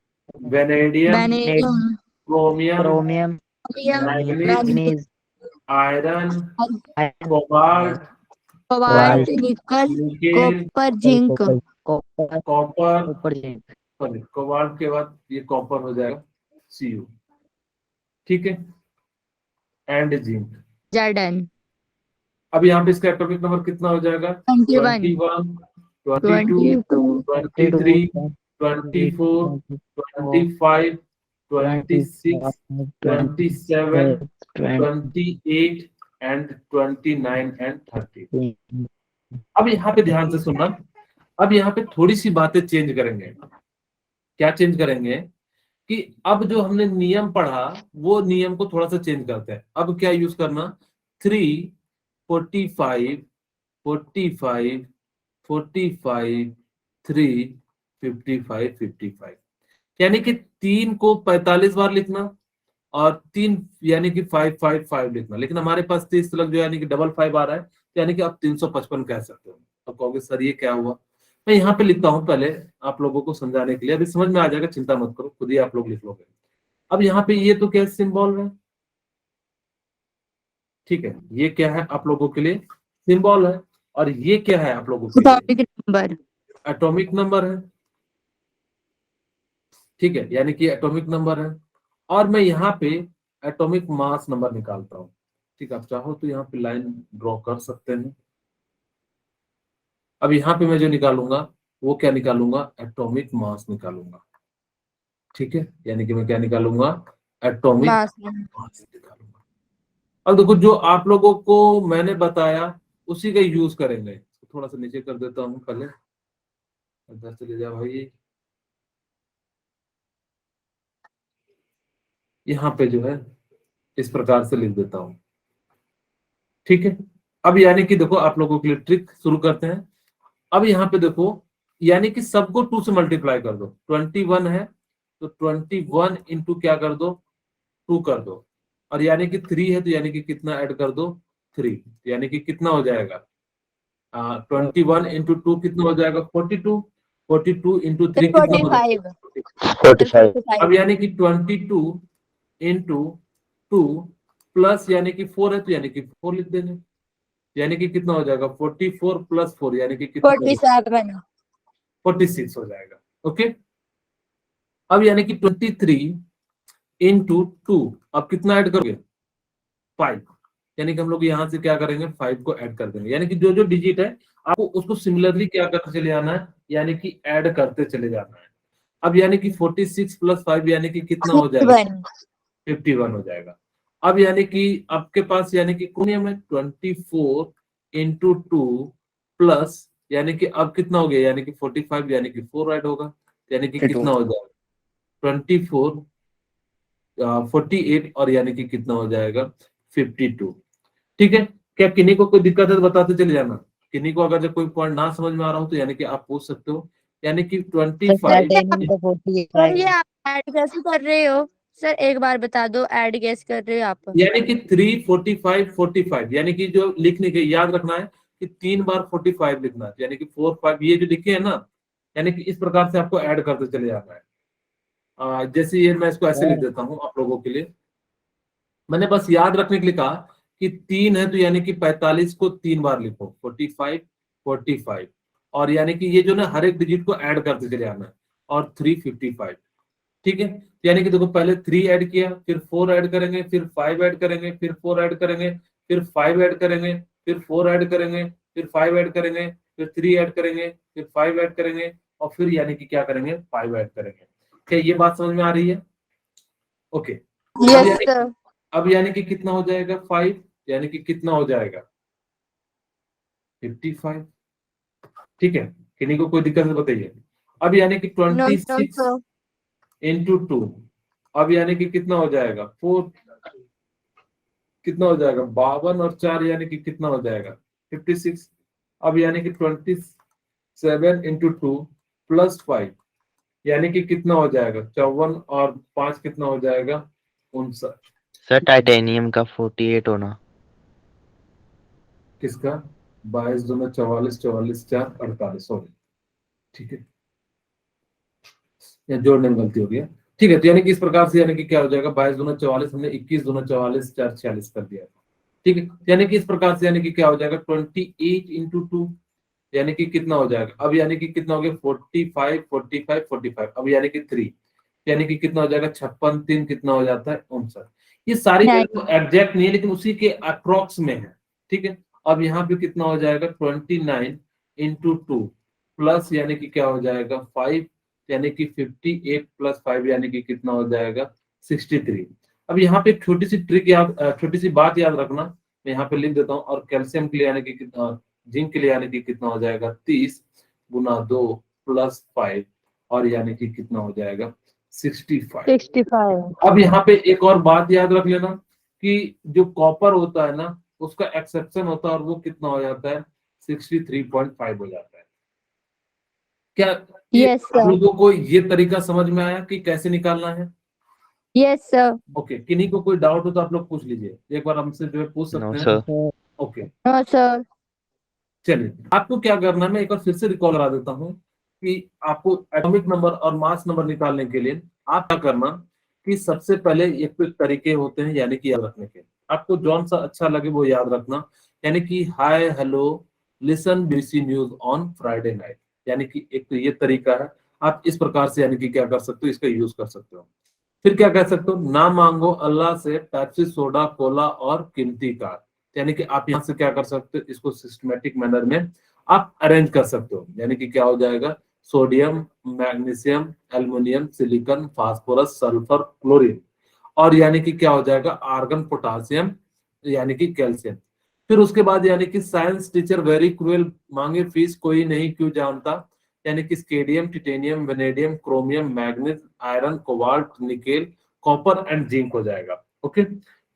vanadium, chromium, chromium manganese, manganese iron, iron cobalt, cobalt nickel nickel, copper zinc copper copper, copper zinc cobalt के बाद ये कॉपर हो जाएगा Cu। ठीक है, एंड जिंक। जर्डन अब यहाँ पे इसका एटॉमिक नंबर कितना हो जाएगा, 21 22, 22 23, 24, 25, 26, 27, 28 एंड 29 एंड 30। अब यहाँ पे ध्यान से सुनना, अब यहाँ पे थोड़ी सी बातें चेंज करेंगे। क्या चेंज करेंगे कि अब जो हमने नियम पढ़ा वो नियम को थोड़ा सा चेंज करते हैं। अब क्या यूज करना, 3, 45, 45, 45, 3, 55, 55, यानी कि 3 को 45 बार लिखना और 3 यानी कि 555 लिखना। लेकिन हमारे पास 30 तक जो यानी कि डबल 5 आ रहा है, तो यानी कि आप 355 कह सकते हो। अब कहोगे सर ये क्या हुआ, मैं यहाँ पे लिखता हूँ पहले आप लोगों को समझाने के लिए, अभी समझ में आ जाएगा, चिंता मत करो, खुद ही आप लोग लिख लोगे। अब यहाँ पे ये तो क्या सिंबल है, ठीक है, ये क्या है आप लोगों के लिए, सिंबल है, और ये क्या है आप लोगों के लिए, एटॉमिक नंबर एटॉमिक नंबर है। ठीक है, यानी कि एटॉमिक नंबर है, और मैं यहाँ पे एटॉमिक मास नंबर निकालता हूँ। ठीक है, आप चाहो तो यहाँ पे लाइन ड्रॉ कर सकते हैं। अब यहाँ पे मैं जो निकालूंगा वो क्या निकालूंगा, एटॉमिक मास निकालूंगा। ठीक है, यानी कि मैं क्या निकालूंगा, एटॉमिक मास मास निकालूंगा। अब देखो जो आप लोगों को मैंने बताया उसी का यूज करेंगे। थोड़ा सा नीचे कर देता हूँ पहले, इधर चले जाओ भाई, यहाँ पे जो है इस प्रकार से लिख देता हूँ। ठीक है, अब यानी कि देखो आप लोगों के लिए ट्रिक शुरू करते हैं। अब यहाँ पे देखो यानी कि सबको 2 से मल्टीप्लाई कर दो, 21 है तो 21 इंटू क्या कर दो, 2 कर दो, और यानी कि 3 है तो यानी कि कितना ऐड कर दो, 3, यानी कि कितना हो जाएगा 21 इंटू 2 कितना हो जाएगा, 42, 42 इंटू 3 कितना हो जाएगा, 45 अब यानी कि 22 इंटू 2 प्लस यानी कि 4 है तो यानी कि 4 लिख देंगे, यानी कि कितना हो जाएगा 44 प्लस 4 यानी कि कितना 47 46 हो जाएगा। ओके, अब यानी कि 23 इंटू 2, अब कितना ऐड करोगे 5, यानी कि हम लोग यहाँ से क्या करेंगे 5 को ऐड कर देंगे, यानी कि जो जो डिजिट है आपको उसको सिमिलरली क्या करते चले जाना है, यानी कि ऐड करते चले जाना है। अब यानी कि 46 प्लस 5 यानी कि कितना हो जाएगा, 51 हो जाएगा। अब यानी कि आपके पास यानी कि क्रोमियम है 24 इंटू 2 प्लस यानी कि अब कितना हो गया, यानी कि 45 यानी कि 4 ऐड होगा, यानी कि 52. कितना हो जाएगा 24 48 और यानी कि कितना हो जाएगा 52। ठीक है, क्या किन्हीं को कोई दिक्कत है तो बताते चले जाना। किन्हीं को अगर जब कोई पॉइंट ना समझ में आ रहा हो तो यानी कि आप पूछ सकते हो। यानी कि सर 25 टाइटेनियम का 48 सर आएगा। ये आप ऐड कैसे कर रहे हो? सर एक बार बता दो, ऐड कैसे कर रहे हो आप? यानी कि 3 45 45 यानी कि जो लिखने के याद रखना है कि 3 बार 45 लिखना है, यानी कि 4 5 ये जो लिखे हैं ना, यानी कि इस प्रकार से आपको ऐड करते चले जाना है। जैसे ये मैं इसको ऐसे लिख देता हूँ आप लोगों के लिए। मैंने बस याद रखने के लिए कहा कि 3 है तो यानी कि 45 को 3 बार लिखो, 45 45 और यानी कि ये जो ना हर एक डिजिट को ऐड करते चले आना है और 355। ठीक है, तो यानी कि देखो पहले 3 ऐड किया, फिर 4 ऐड करेंगे, फिर 5 ऐड करेंगे, फिर 4 ऐड करेंगे, फिर 5 ऐड करेंगे, फिर 4 ऐड करेंगे, फिर 5 ऐड करेंगे, फिर 3 ऐड करेंगे, फिर 5 ऐड करेंगे और फिर यानी कि क्या करेंगे 5 ऐड करेंगे। क्या ये बात समझ में आ रही है? Okay, yes sir. अब यानी कि कितना हो जाएगा 5, यानी कि कितना हो जाएगा 55। ठीक है, किन्हीं को कोई दिक्कत है बताइए। अब यानी कि नो 26 सर। इंटू 2, अब यानी कि कितना हो जाएगा 4, कितना हो जाएगा 52 और 4 यानी कि कितना हो जाएगा 56। अब यानी कि 27 इंटू 2 प्लस 5 यानी कि कितना हो जाएगा 54 और 5 कितना हो जाएगा 59। सर टाइटेनियम का 48 होना। किसका 22 दूना 44 44 4 48, सॉरी ठीक है, या जोड़ने में गलती हो गया। ठीक है, तो यानी कि इस प्रकार से यानी कि क्या हो जाएगा 22 दूना 44, हमने 21 दूना 44 4 46 कर दिया। ठीक है, यानी कि इस प्रकार से यानी कि क्या हो जाएगा 28 इंटू 2 यानी कि कितना हो जाएगा, अब यानी कि कितना हो गया 45 45 45, अब यानी कि 3 यानी कि कितना हो जाएगा 56 3 कितना हो जाता है 59। ये सारी वैल्यू एग्जैक्ट नहीं है लेकिन उसी के अप्रॉक्स में है। ठीक है, अब यहाँ पे कितना हो जाएगा 29 इंटू 2 प्लस यानी कि क्या हो जाएगा 5 यानी कि 58 प्लस 5 यानी कि कितना हो जाएगा 63। अब यहाँ पे एक छोटी सी ट्रिक याद, छोटी सी बात याद रखना, मैं यहाँ पे लिख देता हूँ। और कैल्शियम के लिए यानी कि कितना, जिंक के लिए यानी कि कितना हो जाएगा 30 गुना 2 प्लस 5 और यानी कि कितना हो जाएगा 65। 65। अब यहाँ पे एक और बात याद रख लेना कि जो कॉपर होता है ना उसका एक्सेप्शन होता है और वो कितना हो जाता है 63.5 हो जाता है। क्या ये यस आप सर। लोगों को ये तरीका समझ में आया कि कैसे निकालना है? Yes sir. ओके, किन्हीं को कोई डाउट हो तो आप लोग पूछ लीजिए, एक बार हमसे जो है पूछ नो सकते हैं। Sir. Sir okay, no sir. चलिए आपको क्या करना है मैं एक बार फिर से रिकॉल करा देता हूँ कि आपको एटॉमिक नंबर और मास नंबर निकालने के लिए आप क्या करना कि सबसे पहले एक तो तरीके होते हैं यानी कि याद रखने के, आपको जौन सा अच्छा लगे वो याद रखना। यानी कि hi hello listen BBC news on Friday night, यानी कि एक तो ये तरीका है, आप इस प्रकार से यानी कि क्या कर सकते हो इसका यूज कर सकते हो। फिर क्या कह सकते हो, ना मांगो अल्लाह से पेप्सी सोडा कोला और कीमती कार, यानी कि आप यहाँ से क्या कर सकते हो इसको सिस्टमेटिक मैनर में आप अरेंज कर सकते हो। यानी कि क्या हो जाएगा sodium magnesium aluminium silicon phosphorus sulphur chlorine और यानी कि क्या हो जाएगा आर्गन पोटासियम यानी कि कैल्शियम। फिर उसके बाद यानी कि साइंस टीचर वेरी क्रूएल मांगे फीस कोई नहीं क्यों जानता, यानी कि स्केडियम titanium vanadium chromium manganese iron cobalt nickel copper and zinc हो जाएगा। ओके,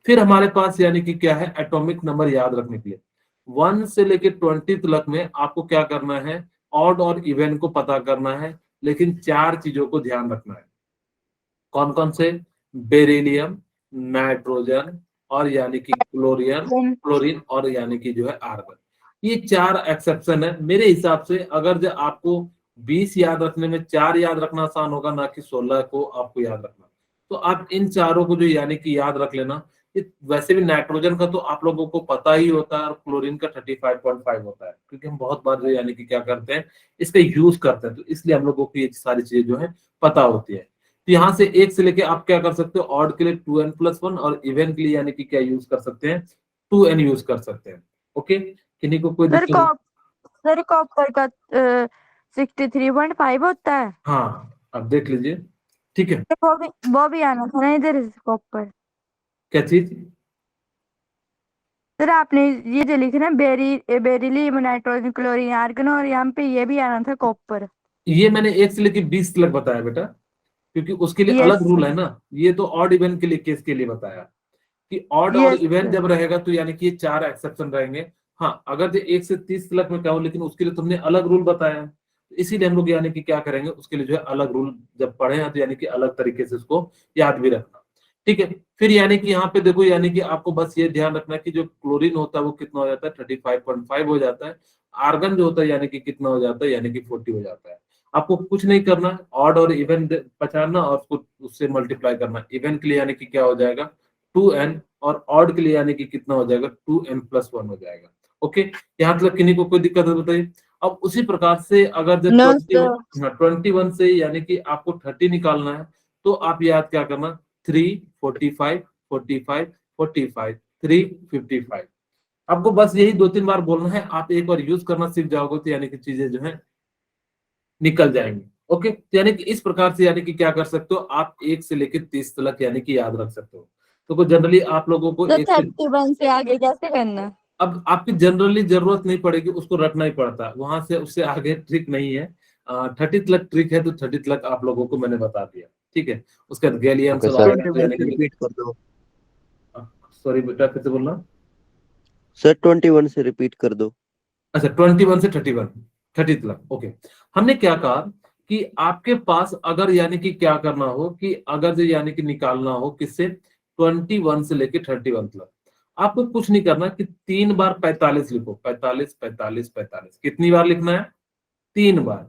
फिर हमारे पास यानी कि क्या है एटॉमिक नंबर याद रखने के लिए 1 से लेके 20 तक में आपको क्या करना है ऑड और इवन को पता करना है, लेकिन 4 चीजों को ध्यान रखना है। कौन कौन से, बेरिलियम नाइट्रोजन और यानी कि क्लोरीन और यानी कि जो है आर्गन, ये 4 एक्सेप्शन है। मेरे हिसाब से अगर जो आपको 20 याद रखने में 4 याद रखना आसान होगा ना कि 16 को आपको याद रखना, तो आप इन चारों को जो यानी कि याद रख लेना। ये वैसे भी नाइट्रोजन का तो आप लोगों को पता ही होता है और क्लोरीन का 35.5 होता है, क्योंकि हम बहुत बार जो यानी कि क्या करते हैं इसका यूज करते हैं, तो इसलिए हम लोगों को ये सारी चीजें जो है पता होती है। तो यहाँ से 1 से लेके आप क्या कर सकते हो ऑड के लिए 2n+1 और इवन के लिए यानी कि क्या यूज कर सकते हैं 2n यूज कर सकते हैं। ओके, किन्हीं को कोई सर दिक्कत? सर कॉपर का 63.5 होता है। हाँ, अब देख लीजिए। ठीक है, वो भी आना था ना इधर कॉपर। क्या चीज? सर आपने ये जो लिखा ना बेरिलियम नाइट्रोजन क्लोरीन आर्गन, और यहाँ पे ये भी आना था कॉपर। ये मैंने 1 से लेकर 20 तक बताया बेटा, क्योंकि उसके लिए यस अलग रूल है ना। ये तो ऑड इवन के लिए, केस के लिए बताया कि ऑड और यस इवन जब रहेगा तो यानी कि ये 4 एक्सेप्शन रहेंगे। हाँ, अगर जो 1 से 30 तक में कहूँ, लेकिन उसके लिए तुमने अलग रूल बताया है, इसीलिए हम लोग यानी कि क्या करेंगे, उसके लिए जो है अलग रूल जब पढ़े हैं तो यानी कि अलग तरीके से उसको याद भी रखना। ठीक है, फिर यानी कि यहाँ पे देखो, यानी कि आपको बस ये ध्यान रखना है कि जो क्लोरीन होता है वो कितना हो जाता है, 35.5 हो जाता है। आर्गन जो होता है यानी कि कितना हो जाता है, यानी कि 40 हो जाता है। आपको कुछ नहीं करना है, ऑड और इवन पहचानना और उसको उससे मल्टीप्लाई करना। इवन के लिए यानी कि क्या हो जाएगा 2n, और ऑड के लिए यानी कि कितना हो जाएगा 2n+1 हो जाएगा। ओके, यहाँ तक किन्हीं को कोई दिक्कत है बताइए। अब उसी प्रकार से अगर जब नो 21 से यानी कि आपको 30 निकालना है, तो आप याद क्या करना, 3 45 45 45 3 55। आपको बस यही 2-3 बार बोलना है, आप एक बार यूज करना सीख जाओगे तो यानी कि चीजें जो है निकल जाएंगी। ओके, तो यानी कि इस प्रकार से यानी कि क्या कर सकते हो आप, 1 से लेकर 30 तक यानी कि याद रख सकते हो। तो जनरली आप लोगों को तो 1 से, 31 से आगे कैसे करना? अब आपकी जनरली जरूरत नहीं पड़ेगी, उसको रटना ही पड़ता है, वहां से उससे आगे ट्रिक नहीं है। 30 तक ट्रिक है, तो 30 तक आप लोगों को मैंने बता दिया। ठीक है, उसके बाद गैलियन ओके सब सर, आएगा तो यानी कि, रिपीट कर दो सॉरी बेटा फिर से बोलना। सर, 21 से रिपीट कर दो। अच्छा, 21 से 31, 30 तक। ओके, हमने क्या कहा कि आपके पास अगर यानी कि क्या करना हो कि अगर जो यानी कि निकालना हो किससे, 21 से लेके 31 तक, आपको कुछ नहीं करना कि 3 बार 45 लिखो, 45 45 45। कितनी बार लिखना है, 3 बार,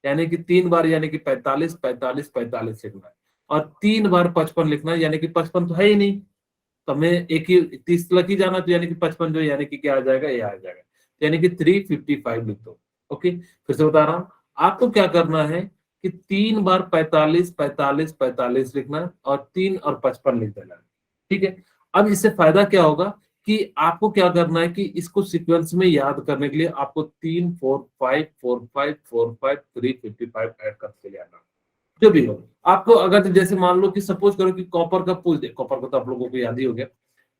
यानी कि 3 बार यानी कि 45 45 45 लिखना है। और 3 बार 55 लिखना है, यानी कि 55 तो है ही नहीं, तो हमें एक ही 30 तक ही जाना, तो यानी कि 55 जो यानी कि क्या आ जाएगा, ये आ जाएगा, यानी कि 355 लिख दो। ओके, फिर से बता रहा हूं, आपको क्या करना है कि 3 बार 45 45 45 लिखना है, और 3 और 55 लिख देना है। ठीक है, अब इससे फायदा क्या होगा कि आपको क्या करना है कि इसको सीक्वेंस में याद करने के लिए आपको 3 4 5 4 5 4 5 3 55 ऐड करते चले आना। जो भी हो, आपको अगर जैसे मान लो कि सपोज करो कि कॉपर का पूछ दे, कॉपर का तो आप लोगों को याद ही हो गया।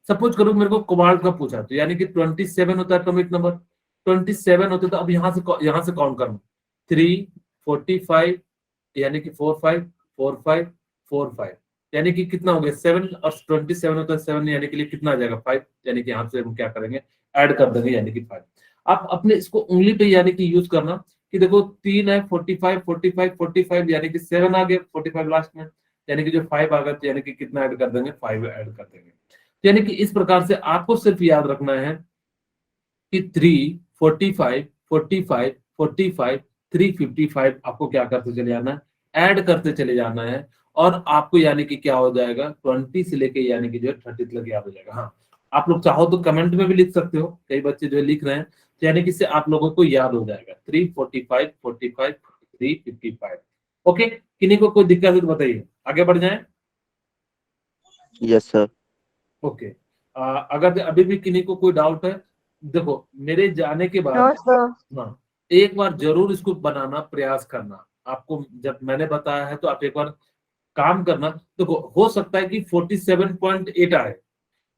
सपोज करो मेरे को कोबाल्ट का पूछा, तो यानी कि 27 होता है एटॉमिक नंबर, 27 होते, तो अब यहाँ से काउंट करना, 3 45, यानी कि 4 5 4 5 4 5, यानी कि कितना हो गया 7, और 27 होता है 7, यानी कि लिए कितना आ जाएगा 5, यानी कि यहाँ से हम क्या करेंगे, ऐड कर देंगे, यानी कि 5। आप अपने इसको उंगली पे यानी कि यूज करना कि देखो 3 है 45 45 45, यानी कि 7 आ गया 45 लास्ट में, यानी कि जो 5 आ गया, तो यानी कि कितना ऐड कर देंगे, 5 ऐड कर देंगे। यानी कि इस प्रकार से आपको सिर्फ याद रखना है कि 3 45 45 45 355 आपको क्या करते चले जाना है, ऐड करते चले जाना है, और आपको यानी कि क्या हो जाएगा 20 से लेके यानी कि जो है 30 तक याद हो जाएगा। हाँ, आप लोग चाहो तो कमेंट में भी लिख सकते हो, कई बच्चे जो है लिख रहे हैं, तो यानी कि इससे आप लोगों को याद हो जाएगा 345 45 355। ओके, किन्हीं को कोई दिक्कत है तो बताइए, आगे बढ़ जाए। Yes sir. ओके, अगर अभी भी किन्हीं को कोई डाउट है, देखो मेरे जाने के बाद, हाँ, एक बार जरूर इसको बनाना प्रयास करना। आपको जब मैंने बताया है तो आप एक बार काम करना। देखो, हो सकता है कि 47.8 आए,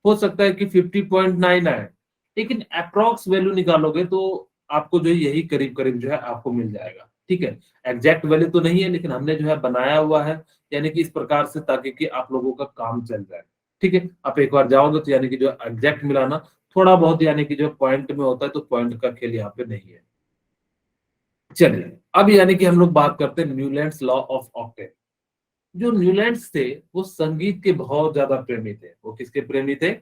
हो सकता है कि 50.9 आए, लेकिन अप्रॉक्स वैल्यू निकालोगे तो आपको जो है यही करीब करीब जो है आपको मिल जाएगा। ठीक है, एग्जैक्ट वैल्यू तो नहीं है, लेकिन हमने जो है बनाया हुआ है, यानी कि इस प्रकार से, ताकि कि आप लोगों का काम चल जाए। ठीक है, आप एक बार जाओगे तो यानी कि जो एग्जैक्ट मिलाना थोड़ा बहुत यानी कि जो पॉइंट में होता है, तो पॉइंट का खेल यहाँ पे नहीं है। चलिए, अब यानी कि हम लोग बात करते हैं न्यूलैंड्स लॉ ऑफ ऑक्टेव। जो न्यूलैंड्स थे वो संगीत के बहुत ज्यादा प्रेमी थे। वो किसके प्रेमी थे,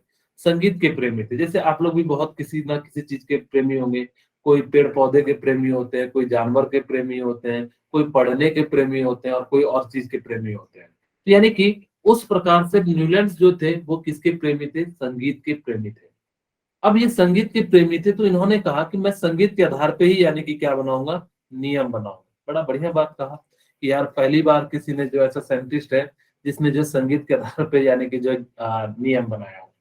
संगीत के प्रेमी थे। जैसे आप लोग भी बहुत किसी ना किसी चीज के प्रेमी होंगे, कोई पेड़ पौधे के प्रेमी होते हैं, कोई जानवर के प्रेमी होते हैं, कोई पढ़ने के प्रेमी होते हैं, और कोई और चीज के प्रेमी होते हैं। तो यानी कि उस प्रकार से न्यूलैंड्स जो थे वो किसके प्रेमी थे, संगीत के प्रेमी थे। अब ये संगीत के प्रेमी थे, तो इन्होंने कहा कि मैं संगीत के आधार पे ही यानी कि क्या बनाऊंगा, नियम बनाऊंगा। बड़ा बढ़िया बात कहा कि यार पहली बार किसी ने जो ऐसा साइंटिस्ट है जिसने जो संगीत के आधार पे यानी कि जो नियम बनाया हो।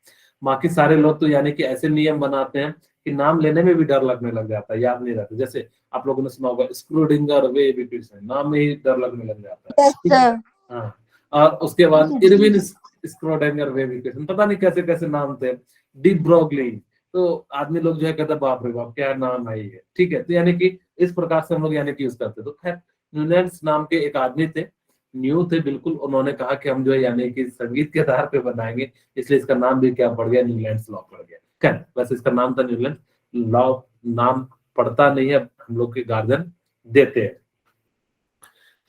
बाकी सारे लोग तो यानी कि ऐसे नियम बनाते हैं कि नाम लेने में भी डर लगने लग जाता है, याद नहीं रहता। जैसे आप लोगों ने सुना होगा स्क्रूडिंगर वेविक्यूसन, नाम में ही डर लगने लग जाता है। ठीक है, हाँ, और उसके बाद इरविन स्क्रूडिंगर वेविक्यूसन, पता नहीं कैसे कैसे नाम थे, डी ब्रोगली। तो आदमी लोग जो है कहता है बाप रे बाप क्या नाम है ये, ठीक है। तो यानी कि इस प्रकार से हम लोग यानी कि यूज करते। तो खैर न्यूलैंड्स नाम के एक आदमी थे, न्यू थे बिल्कुल, उन्होंने कहा कि हम जो है यानी कि संगीत के आधार पे बनाएंगे, इसलिए इसका नाम भी क्या पड़ गया, न्यूलैंड्स लॉ पड़ गया। खैर वैसे इसका नाम था न्यूलैंड्स लॉ, नाम पड़ता नहीं है, हम लोग के गार्जियन देते हैं,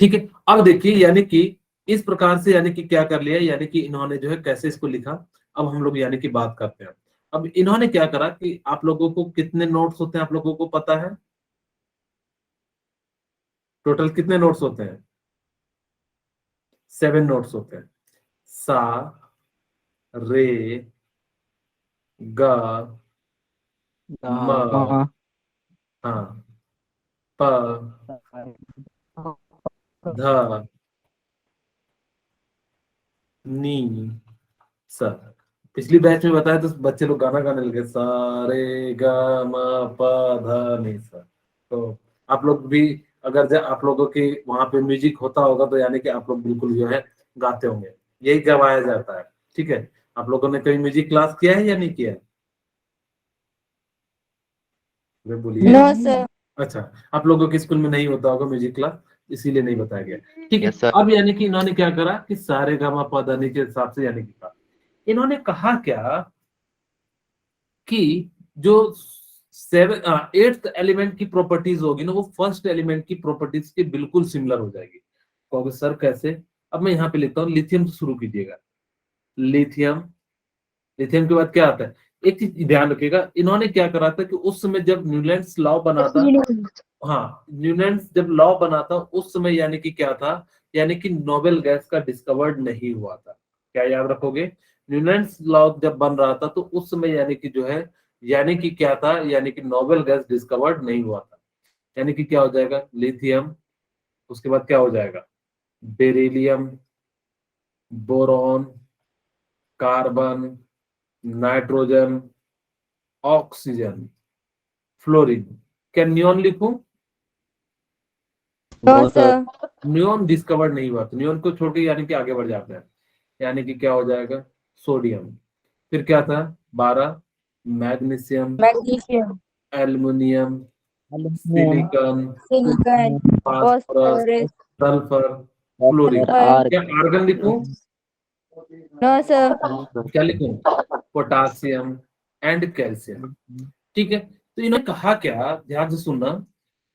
ठीक है। अब देखिए यानी कि इस प्रकार से यानी कि क्या कर लिया, यानी कि इन्होंने जो है कैसे इसको लिखा। अब हम लोग यानी कि बात करते हैं। अब इन्होंने क्या करा कि आप लोगों को कितने नोट्स होते हैं आप लोगों को पता है, टोटल कितने नोट्स होते हैं? 7 नोट्स होते हैं। सा, रे, ग, म, हाँ, प, ध, नी, सा। पिछली बैच में बताया तो बच्चे लोग गाना गाने लगे, सा रे ग म प ध नि सा। तो आप लोग भी अगर आप लोगों के वहां पे म्यूजिक होता होगा तो यानी कि आप लोग बिल्कुल जो है गाते होंगे, यही गवाया जाता है, ठीक है। आप लोगों ने कभी म्यूजिक क्लास किया है या नहीं किया है? वे बोलिए। No sir. अच्छा, आप लोगों के स्कूल में नहीं होता होगा म्यूजिक क्लास, इसीलिए नहीं बताया गया, ठीक है। Yes sir. अब यानी कि इन्होंने क्या करा कि सारे गामा पा नी के हिसाब से यानी कि कहा, इन्होंने कहा क्या कि जो 8th एलिमेंट की प्रॉपर्टीज होगी ना, वो फर्स्ट एलिमेंट की प्रॉपर्टीज के बिल्कुल सिमिलर हो जाएगी। कहोगे सर कैसे? अब मैं यहाँ पे लिखता हूँ, लिथियम से शुरू कीजिएगा। लिथियम, लिथियम के बाद क्या आता है? एक चीज ध्यान रखिएगा, इन्होंने क्या करा था कि उस समय जब न्यूलैंड्स लॉ बना था, हाँ न्यूलैंड्स जब लॉ बना था उस समय यानी कि क्या था, यानी कि नोबेल गैस का डिस्कवर्ड नहीं हुआ था। क्या याद रखोगे? न्यूलैंड्स लॉ जब बन रहा था तो उस समय यानी कि जो है, यानी कि क्या था, यानी कि नोबेल गैस डिस्कवर्ड नहीं हुआ था। यानी कि क्या हो जाएगा, लिथियम, उसके बाद क्या हो जाएगा, beryllium, boron, carbon, nitrogen, oxygen, fluorine. क्या नियॉन लिखूं? No sir. नियॉन डिस्कवर्ड नहीं हुआ, तो नियॉन को छोड़ के यानी कि आगे बढ़ जाते हैं, यानी कि क्या हो जाएगा, सोडियम। फिर क्या था, 12, magnesium, magnesium, aluminium, silicon, silicon, phosphorus, phosphorus, sulphur, fluorine. Sulphur. क्या आर्गन लिखूं? No sir. क्या लिखूं? पोटासियम एंड कैल्शियम, ठीक है। तो इन्होंने कहा क्या, ध्यान से सुनना,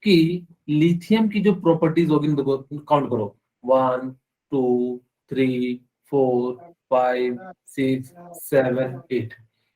कि लिथियम की जो प्रॉपर्टीज होगी, देखो काउंट करो, 1 2 3 4 5 6 7 8,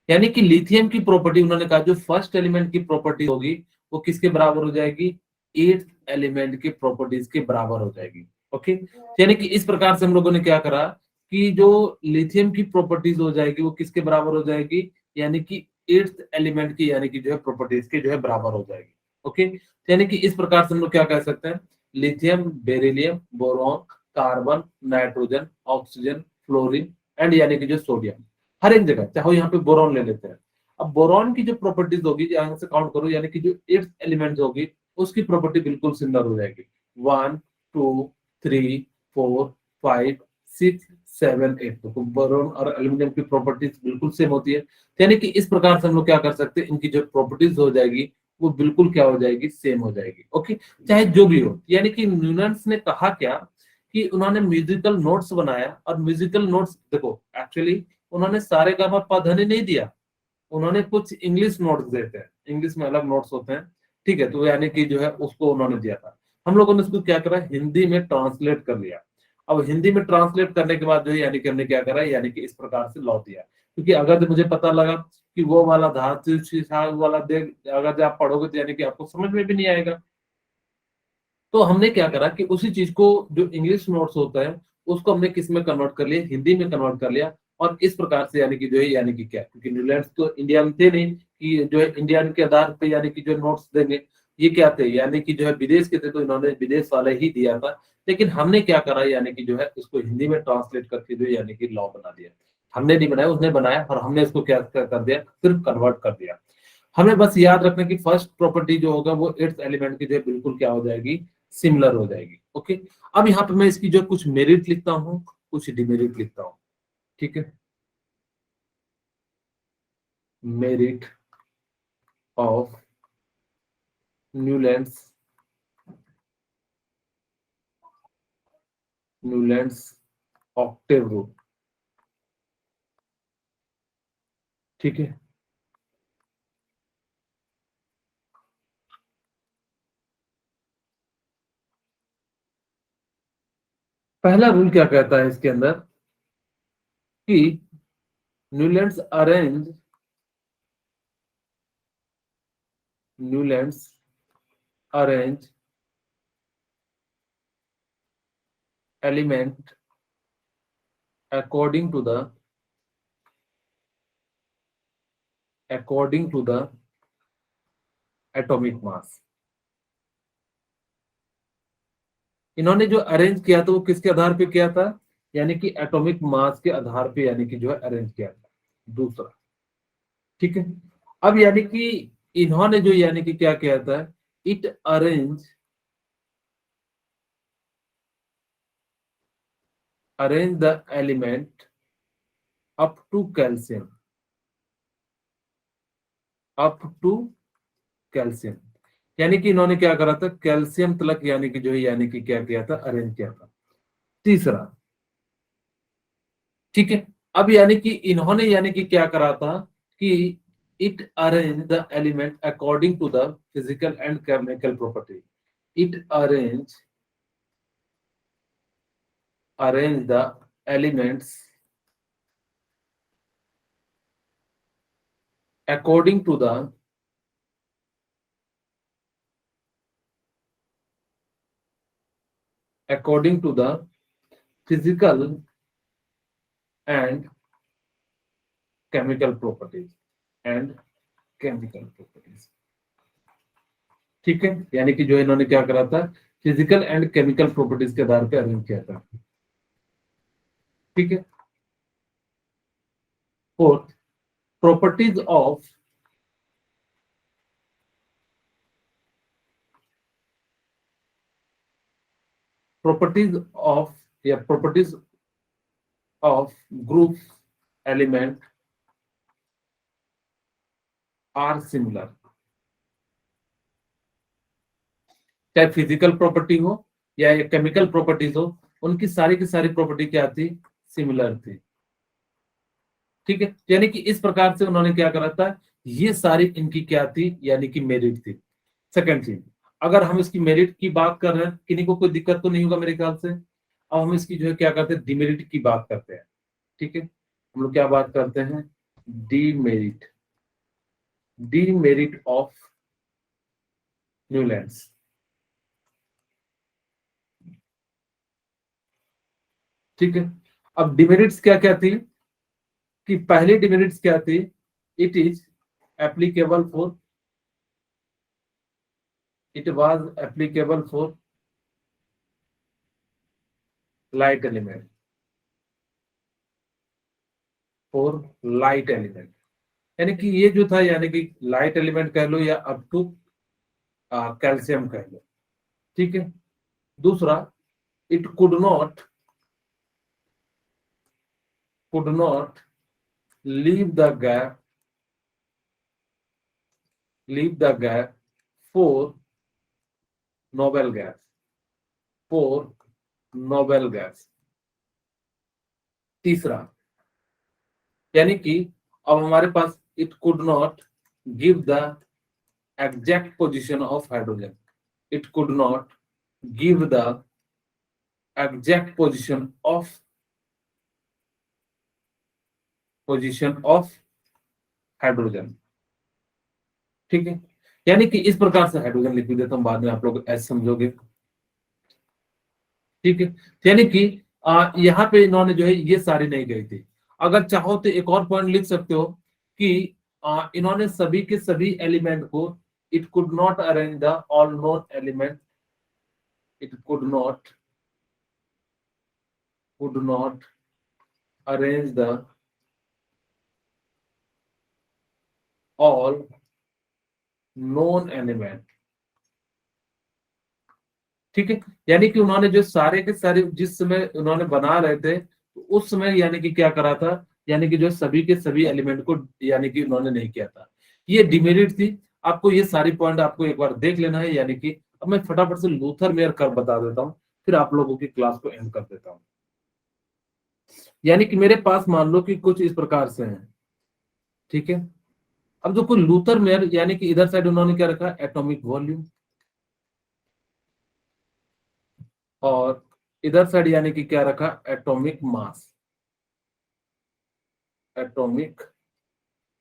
यानी कि लिथियम की प्रॉपर्टी उन्होंने कहा जो फर्स्ट एलिमेंट की प्रॉपर्टी होगी वो किसके बराबर हो जाएगी, 8th एलिमेंट की प्रॉपर्टीज के बराबर हो जाएगी। ओके, यानी कि इस प्रकार से हम लोगों ने क्या करा कि जो लिथियम की प्रॉपर्टीज हो जाएगी वो किसके बराबर हो जाएगी, यानी कि 8th एलिमेंट की यानी कि जो है प्रॉपर्टीज के जो है बराबर हो जाएगी। ओके, यानी कि इस प्रकार से हम लोग क्या कह सकते हैं, lithium, beryllium, boron, carbon, nitrogen, oxygen, fluorine and यानी कि जो सोडियम, हर एक जगह, चाहे यहाँ पे बोरॉन ले लेते हैं। अब बोरॉन की जो प्रॉपर्टीज होगी, यहाँ से काउंट करो, यानी कि जो 8th एलिमेंट होगी उसकी प्रॉपर्टी बिल्कुल सिमिलर हो जाएगी, 1 2 3 4 5 6 7 8। तो बोरॉन और एल्यूमिनियम की प्रॉपर्टीज बिल्कुल सेम होती है, यानी कि इस प्रकार से हम लोग क्या कर सकते हैं, इनकी जो प्रॉपर्टीज हो जाएगी वो बिल्कुल क्या हो जाएगी, सेम हो जाएगी। ओके, चाहे जो भी हो, यानी कि न्यूलैंड्स ने कहा क्या कि उन्होंने म्यूजिकल नोट्स बनाया, और म्यूजिकल नोट्स देखो एक्चुअली उन्होंने सारे गामा पा धा नि नहीं दिया, उन्होंने कुछ इंग्लिश नोट्स देते हैं, इंग्लिश में अलग नोट्स होते हैं, ठीक है। तो यानी कि जो है उसको उन्होंने दिया था, हम लोगों ने उसको क्या करा, हिंदी में ट्रांसलेट कर लिया। अब हिंदी में ट्रांसलेट करने के बाद जो है यानी कि हमने क्या करा, यानी कि इस प्रकार से लौट दिया, क्योंकि अगर जो मुझे पता लगा कि वो वाला धातु वाला दे, अगर जो आप पढ़ोगे तो यानी कि आपको समझ में भी नहीं आएगा। तो हमने क्या करा कि उसी चीज को, जो इंग्लिश नोट्स होता है उसको हमने किस में कन्वर्ट कर लिया, हिंदी में कन्वर्ट कर लिया। और इस प्रकार से यानी कि जो है, यानी कि क्या, क्योंकि न्यूलैंड्स तो इंडिया में थे नहीं कि जो है इंडियन के आधार पे यानी कि जो नोट्स देंगे, ये क्या थे, यानी कि जो है विदेश के थे, तो इन्होंने विदेश वाले ही दिया था। लेकिन हमने क्या करा, यानी कि जो है उसको हिंदी में ट्रांसलेट करके जो यानी कि लॉ बना दिया। हमने नहीं बनाया, उसने बनाया, और हमने इसको क्या कर दिया, सिर्फ कन्वर्ट कर दिया। हमें बस याद रखना कि फर्स्ट प्रॉपर्टी जो होगा वो 8th एलिमेंट की जो है बिल्कुल क्या हो जाएगी, सिमिलर हो जाएगी। ओके, अब यहाँ पे मैं इसकी जो कुछ मेरिट लिखता हूँ, कुछ डिमेरिट लिखता हूँ, ठीक है। Merit, of Newland's octave rule। ठीक है, पहला रूल क्या कहता है इसके अंदर कि Newlands arrange element according to the atomic mass। इन्होंने जो अरेंज किया था वो किसके आधार पे किया था, यानी कि एटॉमिक मास के आधार पे यानी कि जो है अरेंज किया था। दूसरा, ठीक है, अब यानी कि इन्होंने जो यानी कि क्या किया था, it arrange the element up to calcium, यानी कि इन्होंने क्या करा था, कैल्शियम तलक यानी कि जो है यानी कि क्या किया था, अरेंज किया था। तीसरा, ठीक है, अब यानी कि इन्होंने यानी कि क्या करा था कि it arrange the element according to the physical and chemical property. It arrange the elements according to the physical and chemical properties ठीक है, यानी कि जो इन्होंने क्या करा था, फिजिकल एंड केमिकल प्रॉपर्टीज के आधार पे अरेंज किया था। ठीक है, fourth, properties of group element are similar. चाहे फिजिकल प्रॉपर्टी हो या ये केमिकल प्रॉपर्टीज हो, उनकी सारी की सारी प्रॉपर्टी क्या थी, सिमिलर थी। ठीक है, यानी कि इस प्रकार से उन्होंने क्या करा था, ये सारी इनकी क्या थी, यानी कि मेरिट थी। सेकंड चीज, अगर हम इसकी मेरिट की बात कर रहे हैं, किन्हीं को कोई दिक्कत तो नहीं होगा मेरे ख्याल से। अब हम इसकी जो है क्या करते हैं, डिमेरिट की बात करते हैं। ठीक है, हम लोग क्या बात करते हैं, डिमेरिट ऑफ न्यूलैंड्स। ठीक है, अब डिमेरिट्स क्या क्या थी, कि पहली डिमेरिट्स क्या थी, it was applicable for light element, यानी कि ये जो था, यानी कि लाइट एलिमेंट कह लो या अप टू कैल्शियम कह लो। ठीक है, दूसरा, it could not leave the gap for noble gas। तीसरा, यानी कि अब हमारे पास it could not give the exact position of hydrogen. It could not give the exact position of hydrogen. ठीक है, यानी कि इस प्रकार से हाइड्रोजन लिख भी देता हूं, बाद में आप लोग ऐसे समझोगे। ठीक है, यानी कि यहाँ पे इन्होंने जो है ये सारी नहीं गई थी। अगर चाहो तो एक और पॉइंट लिख सकते हो कि इन्होंने सभी के सभी एलिमेंट को, it could not arrange the all known element, it could not arrange the all known element। ठीक है, यानी कि उन्होंने जो सारे के सारे जिस समय उन्होंने बना रहे थे, तो उस समय यानी कि क्या करा था, यानी कि जो सभी के सभी एलिमेंट को यानी कि उन्होंने नहीं किया था। ये डिमेरिट थी। आपको ये सारी पॉइंट आपको एक बार देख लेना है। यानी कि अब मैं फटाफट से लूथर मेयर कर्व बता देता हूँ, फिर आप लोगों की क्लास को एंड कर देता हूँ। यानी कि मेरे पास मान लो कि कुछ इस प्रकार से है, ठीक है। अब जो कोई लूथर मेयर, यानी कि इधर साइड उन्होंने क्या रखा, एटॉमिक वॉल्यूम, और इधर साइड यानी कि क्या रखा, एटॉमिक मास, एटॉमिक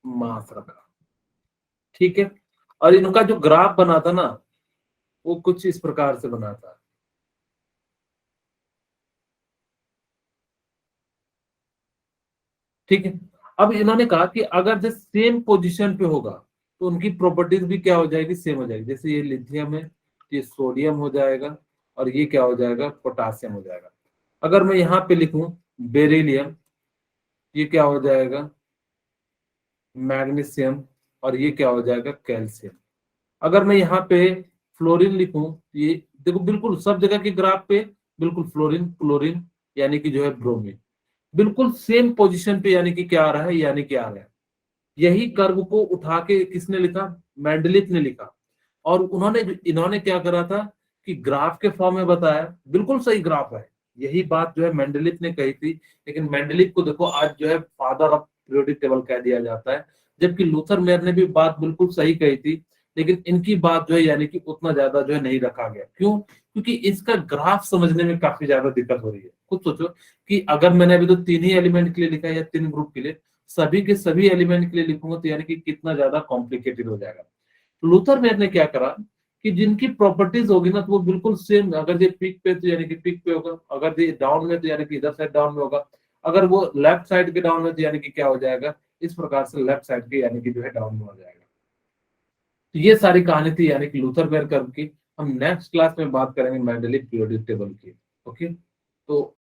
मास रखा, ठीक है। और इनका जो ग्राफ बना था ना, वो कुछ इस प्रकार से बना था, ठीक है। अब इन्होंने कहा कि अगर जो सेम पोजीशन पे होगा तो उनकी प्रॉपर्टीज भी क्या हो जाएगी, सेम हो जाएगी। जैसे ये लिथियम है, ये सोडियम हो जाएगा, और ये क्या हो जाएगा, पोटासियम हो जाएगा। अगर मैं यहाँ पे लिखूं बेरिलियम, ये क्या हो जाएगा, मैग्नीशियम, और ये क्या हो जाएगा, कैल्शियम। अगर मैं यहाँ पे फ्लोरीन लिखूं, ये देखो बिल्कुल सब जगह के ग्राफ पे बिल्कुल फ्लोरीन, क्लोरीन, यानी कि जो है ब्रोमीन, बिल्कुल सेम पोजीशन पे यानी कि क्या आ रहा है, यानी कि आ रहा है। यही कर्व को उठा के किसने लिखा, मेंडलिफ ने लिखा। और इन्होंने क्या करा था कि ग्राफ के फॉर्म में बताया, बिल्कुल सही ग्राफ है। यही बात जो है मेंडलिफ ने कही थी, लेकिन मेंडलिफ को देखो आज जो है फादर ऑफ पीरियोडिक टेबल कह दिया जाता है, जबकि लूथर मेयर ने भी बात बिल्कुल सही कही थी, लेकिन इनकी बात जो है यानी कि उतना ज्यादा जो है नहीं रखा गया। क्यों? क्योंकि इसका ग्राफ समझने में काफी ज्यादा दिक्कत हो रही है। खुद सोचो कि अगर मैंने अभी तो 3 ही एलिमेंट के लिए लिखा है या 3 ग्रुप के लिए, सभी के सभी एलिमेंट के लिए लिखूंगा तो यानी कि कितना ज्यादा कॉम्प्लिकेटेड हो जाएगा। लूथर मेयर ने क्या करा कि जिनकी प्रॉपर्टीज होगी ना तो वो बिल्कुल सेम, अगर ये पीक पे तो यानी कि पीक पे होगा, अगर ये डाउन में तो यानी कि इधर साइड डाउन में होगा, अगर वो लेफ्ट साइड के डाउन में तो यानी कि क्या हो जाएगा, इस प्रकार से लेफ्ट साइड के यानी कि जो है डाउन में हो जाएगा। तो ये सारी कहानी थी यानी कि लूथर मेयर कर्व की। हम नेक्स्ट क्लास में बात करेंगे मेंडलीफ पीरियोडिक टेबल की। ओके, तो